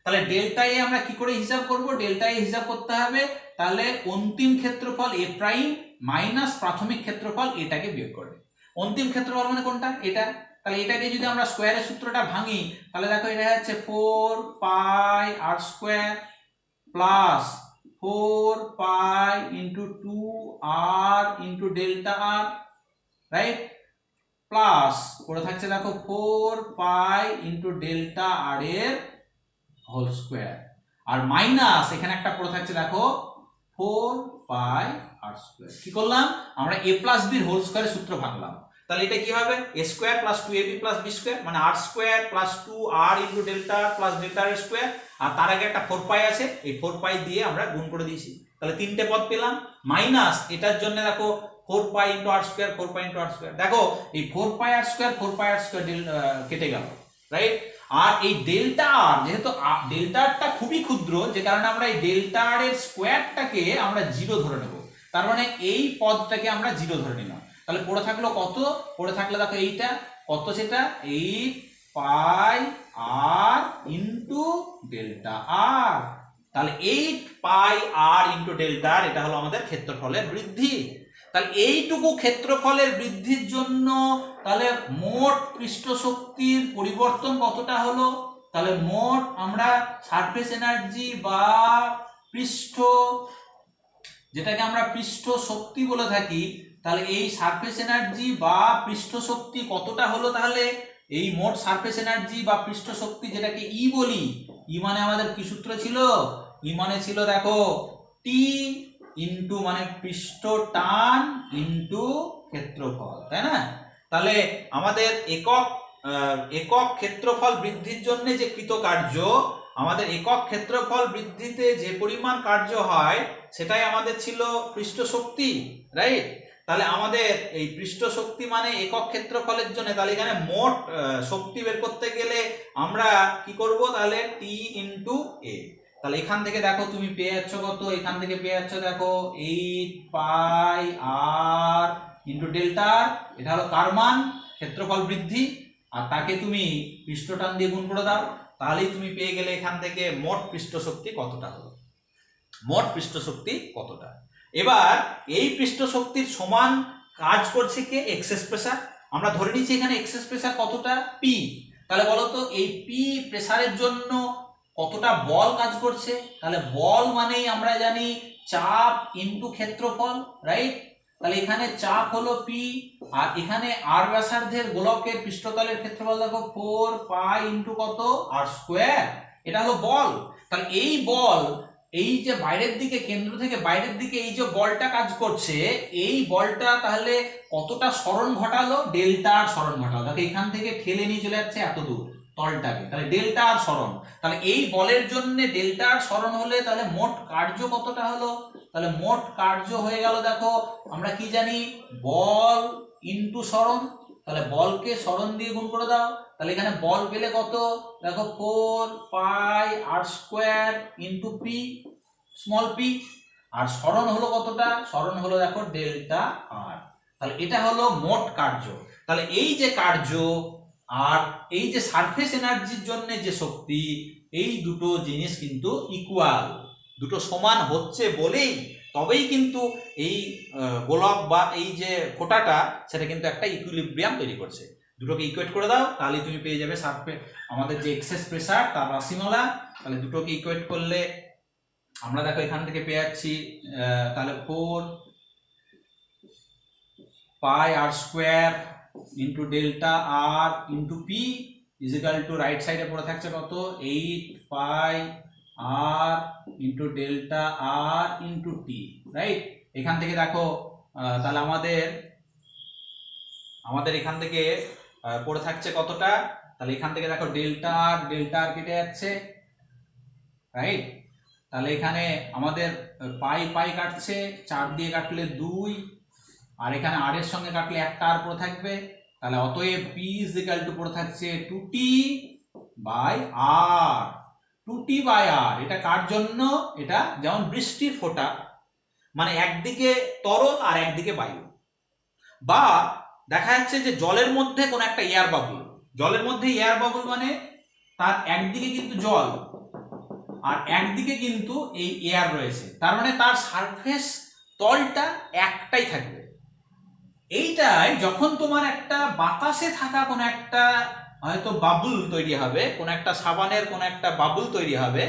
তাহলে ডেল্টা এ আমরা কি করে হিসাব করব? ডেল্টা এ হিসাব করতে হবে তাহলে অন্তিম ক্ষেত্রফল এ প্রাইম মাইনাস প্রাথমিক ক্ষেত্রফল এটাকে বিয়োগ করবে। অন্তিম ক্ষেত্রফল মানে কোনটা? এটা। তাহলে এটাকে যদি আমরা স্কয়ারের সূত্রটা ভাঙি, তাহলে দেখো এটা হচ্ছে 4 pi r square plus 4 pi into 2 আর ইনটু ডেল্টা আর, রাইট? প্লাস পড়ে থাকছে দেখো 4 পাই ইনটু ডেল্টা আর এর হোল স্কয়ার, আর মাইনাস এখানে একটা পড়ে থাকছে দেখো 4 পাই আর স্কয়ার। কি করলাম আমরা? a প্লাস b এর হোল স্কয়ারের সূত্র ভাঙলাম। তাহলে এটা কি হবে? a square plus 2ab plus b square, মানে r square plus 2r into delta r plus delta r square, আর তার আগে একটা 4 পাই আছে, এই 4 পাই দিয়ে আমরা গুণ করে দিয়েছি। তাহলে তিনটে পদ পেলাম, মাইনাস এটার জন্য দেখো 4 pi into r square, 4 pi into r square. দেখো এই 4 পাই r স্কয়ার, 4 পাই r স্কয়ার কেটে গেল, রাইট? আর এই ডেল্টা আর, যেহেতু ডেল্টা আরটা খুবই ক্ষুদ্র, যে কারণে আমরা এই ডেল্টা আর এর স্কয়ারটাকে আমরা 0 ধরে নেব। তার মানে এই পদটাকে আমরা 0 ধরে নিলাম। তাহলে পড়ে থাকলো কত? পড়ে থাকলো দেখো এইটা কত, সেটা 8 পাই আর ইনটু ডেল্টা আর। তাহলে 8 পাই আর ইনটু ডেল্টা আর, এটা হলো আমাদের ক্ষেত্রফলের বৃদ্ধি। তাহলে এইটুকু ক্ষেত্রফলের বৃদ্ধির জন্য তাহলে মোট পৃষ্ঠ শক্তির পরিবর্তন কতটা হলো? তাহলে মোট আমরা সারফেস এনার্জি বা পৃষ্ঠ, যেটাকে আমরা পৃষ্ঠ শক্তি বলে থাকি, তাহলে এই সারফেস এনার্জি বা পৃষ্ঠ শক্তি কতটা হলো? তাহলে এই মোট সারফেস এনার্জি বা পৃষ্ঠ শক্তি, যেটাকে ই বলি, ই মানে আমাদের কি সূত্র ছিল? ই মানে ছিল দেখো টি ইনটু মানে পৃষ্ঠ টান ইনটু ক্ষেত্রফল, তাই না? তাহলে আমাদের একক ক্ষেত্রফল বৃদ্ধির জন্য যে কৃতকার্য, আমাদের একক ক্ষেত্রফল বৃদ্ধিতে যে পরিমাণ কার্য হয় সেটাই আমাদের ছিল পৃষ্ঠ শক্তি, রাইট? তাহলে আমাদের এই পৃষ্ঠ শক্তি মানে একক ক্ষেত্রফলের জন্য, তাহলে এখানে মোট শক্তি বের করতে গেলে আমরা কি করব? তাহলে টি ইনটু এ। তাহলে এখান থেকে দেখো তুমি পেয়ে যাচ্ছ কত? এখান থেকে পেয়ে যাচ্ছ দেখো 8 পাই আর ইনটু ডেল্টা, এটা হলো কার মান? ক্ষেত্রফল বৃদ্ধি, আর তাকে তুমি পৃষ্ঠ টান দিয়ে গুণ করে দাও, তাহলেই তুমি পেয়ে গেলে এখান থেকে মোট পৃষ্ঠ শক্তি কতটা হলো, মোট পৃষ্ঠ শক্তি কতটা। এবার এই পৃষ্ঠ শক্তির সমান কাজ করছে কে? Access pressure. আমরা ধরে নিচ্ছি এখানে এক্সেস প্রেসার কতটা? পি। তাহলে বলো তো এই পি প্রেসারের জন্য কতটা বল কাজ করছে? তাহলে বল মানেই আমরা জানি চাপ ইনটু ক্ষেত্রফল, রাইট? তাহলে এখানে চাপ হলো পি, আর এখানে আর ব্যাসার্ধের গোলকের পৃষ্ঠতলের ক্ষেত্রফল দেখো 4 পাই ইনটু কত আর স্কয়ার, এটা হলো বল। তাহলে এই বল, এই যে বাইরের দিকে কেন্দ্র থেকে বাইরের দিকে এই যে বলটা কাজ করছে, এই বলটা তাহলে কতটা সরণ ঘটালো, ডেল্টা আর সরণ ঘটালো। দেখো এখান থেকে ঠেলে নিয়ে চলে যাচ্ছে এত দূর তলটাকে, তাহলে ডেল্টা আর সরণ। তাহলে এই বলের জন্য ডেল্টা আর সরণ হলে তাহলে মোট কার্য কতটা হলো, তাহলে মোট কার্য হয়ে গেল দেখো আমরা কি জানি, বল ইনটু সরণ। তাহলে বলকে সরণ দিয়ে গুণ করে দাও, তাহলে এখানে বল পেলে কত, দেখো 4 pi r square into p small p, আর সরণ হলো কতটা, সরণ হলো দেখো ডেল্টা আর। তাহলে এটা হলো মোট কার্য। তাহলে এই যে কার্য আর এই যে সারফেস এনার্জির জন্য যে শক্তি, এই দুটো জিনিস কিন্তু ইকুয়াল, দুটো সমান হচ্ছে বলেই তবেই কিন্তু এই গোলক বা এই যে ফোঁটাটা সেটা কিন্তু একটা ইকুইলিব্রিয়াম তৈরি করছে। দুটোকে ইকুয়েট করে দাও, তাহলে তুমি পেয়ে যাবে সারফেস আমাদের যে এক্সেস প্রেসার তার রাশিমালা। তাহলে দুটোকে ইকুয়েট করলে আমরা দেখো এখান থেকে পেয়ে যাচ্ছি তাহলে 4 pi r square into delta r into p equal to right সাইডে পড়ে থাকছে কত, 8 pi r into delta r into t, right. এখান থেকে দেখো তাহলে আমাদের এখান থেকে পড়ে থাকছে কতটা, তাহলে এখান থেকে দেখো ডেল্টা আর কেটে যাচ্ছে, রাইট। তাহলে এখানে আমাদের পাই পাই কাটছে, 4 দিয়ে কাটলে 2, আর এখানে আর এর সঙ্গে কাটলে একটা আর পড়ে থাকবে। তাহলে অতএব পি ইজ ইকুয়াল টু পড়ে থাকছে 2t by R, 2t by আর। এটা কার জন্য, এটা যেমন বৃষ্টির ফোঁটা, মানে একদিকে তরল আর একদিকে বায়ু, বা দেখা যাচ্ছে যে জলের মধ্যে কোন একটা এয়ার বাবুল, জলের মধ্যে এয়ার বাবুল মানে তার একদিকে কিন্তু জল আর একদিকে কিন্তু এই এয়ার রয়েছে, তার মানে তার সারফেস তলটা একটাই থাকবে। এইটাই যখন তোমার একটা বাতাসে থাকা কোন একটা হয়তো বাবুল তৈরি হবে, কোন একটা সাবানের কোন একটা বাবুল তৈরি হবে,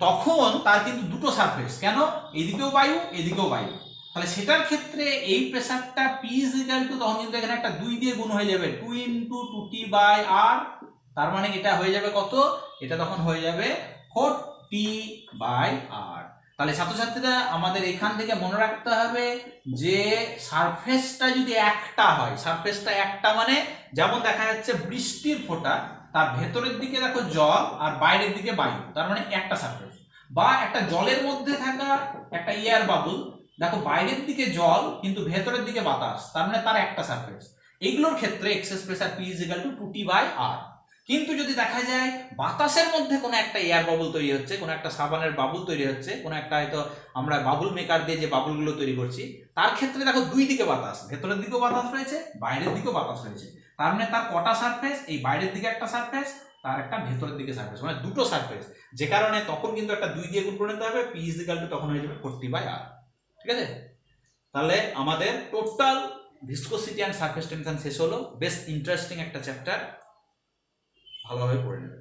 তখন তার কিন্তু দুটো সারফেস, কেন, এদিকেও বায়ু এদিকেও বায়ু। তাহলে সেটার ক্ষেত্রে এই প্রেসারটা পি ইজ ইকুয়াল টু, তখন কিন্তু এখানে একটা 2 দিয়ে গুণ হয়ে যাবে, 2 ইনটু 2t বাই আর। তার মানে এটা হয়ে যাবে কত, এটা তখন হয়ে যাবে 4t বাই আর। তাহলে ছাত্রছাত্রীরা আমাদের এখান থেকে মনে রাখতে হবে যে সারফেসটা যদি একটা হয়, সারফেসটা একটা মানে যেমন দেখা যাচ্ছে বৃষ্টির ফোঁটা, তার ভেতরের দিকে দেখো জল আর বাইরের দিকে বায়ু, তার মানে একটা সারফেস। বা একটা জলের মধ্যে থাকা একটা এয়ার বাবুল, দেখো বাইরের দিকে জল কিন্তু ভেতরের দিকে বাতাস, তার মানে তার একটা সারফেস। এইগুলোর ক্ষেত্রে excess pressure P is equal to 2t by r। কিন্তু যদি দেখা যায় বাতাসের মধ্যে কোনো একটা এয়ার বাবুল তৈরি হচ্ছে, কোনো একটা সাবানের বাবুল তৈরি হচ্ছে, কোনো একটা হয়তো আমরা বাবুল মেকার দিয়ে যে বাবুলগুলো তৈরি করছি, তার ক্ষেত্রে দেখো দুই দিকে বাতাস, ভেতরের দিকেও বাতাস রয়েছে বাইরের দিকেও বাতাস রয়েছে, তার মানে তার কটা সারফেস, এই বাইরের দিকে একটা সারফেস, তার একটা ভেতরের দিকে সারফেস, মানে দুটো সারফেস। যে কারণে তখন কিন্তু একটা 2 দিয়ে গুণ করে নিতে হবে, P ইজ ইকুয়াল টু তখন হয়ে যাবে 4t বাই r। ঠিক আছে, তাহলে আমাদের total viscosity and surface tension শেষ হলো। বেশ ইন্টারেস্টিং একটা চ্যাপ্টার, ভালোভাবে পড়ে নেবে।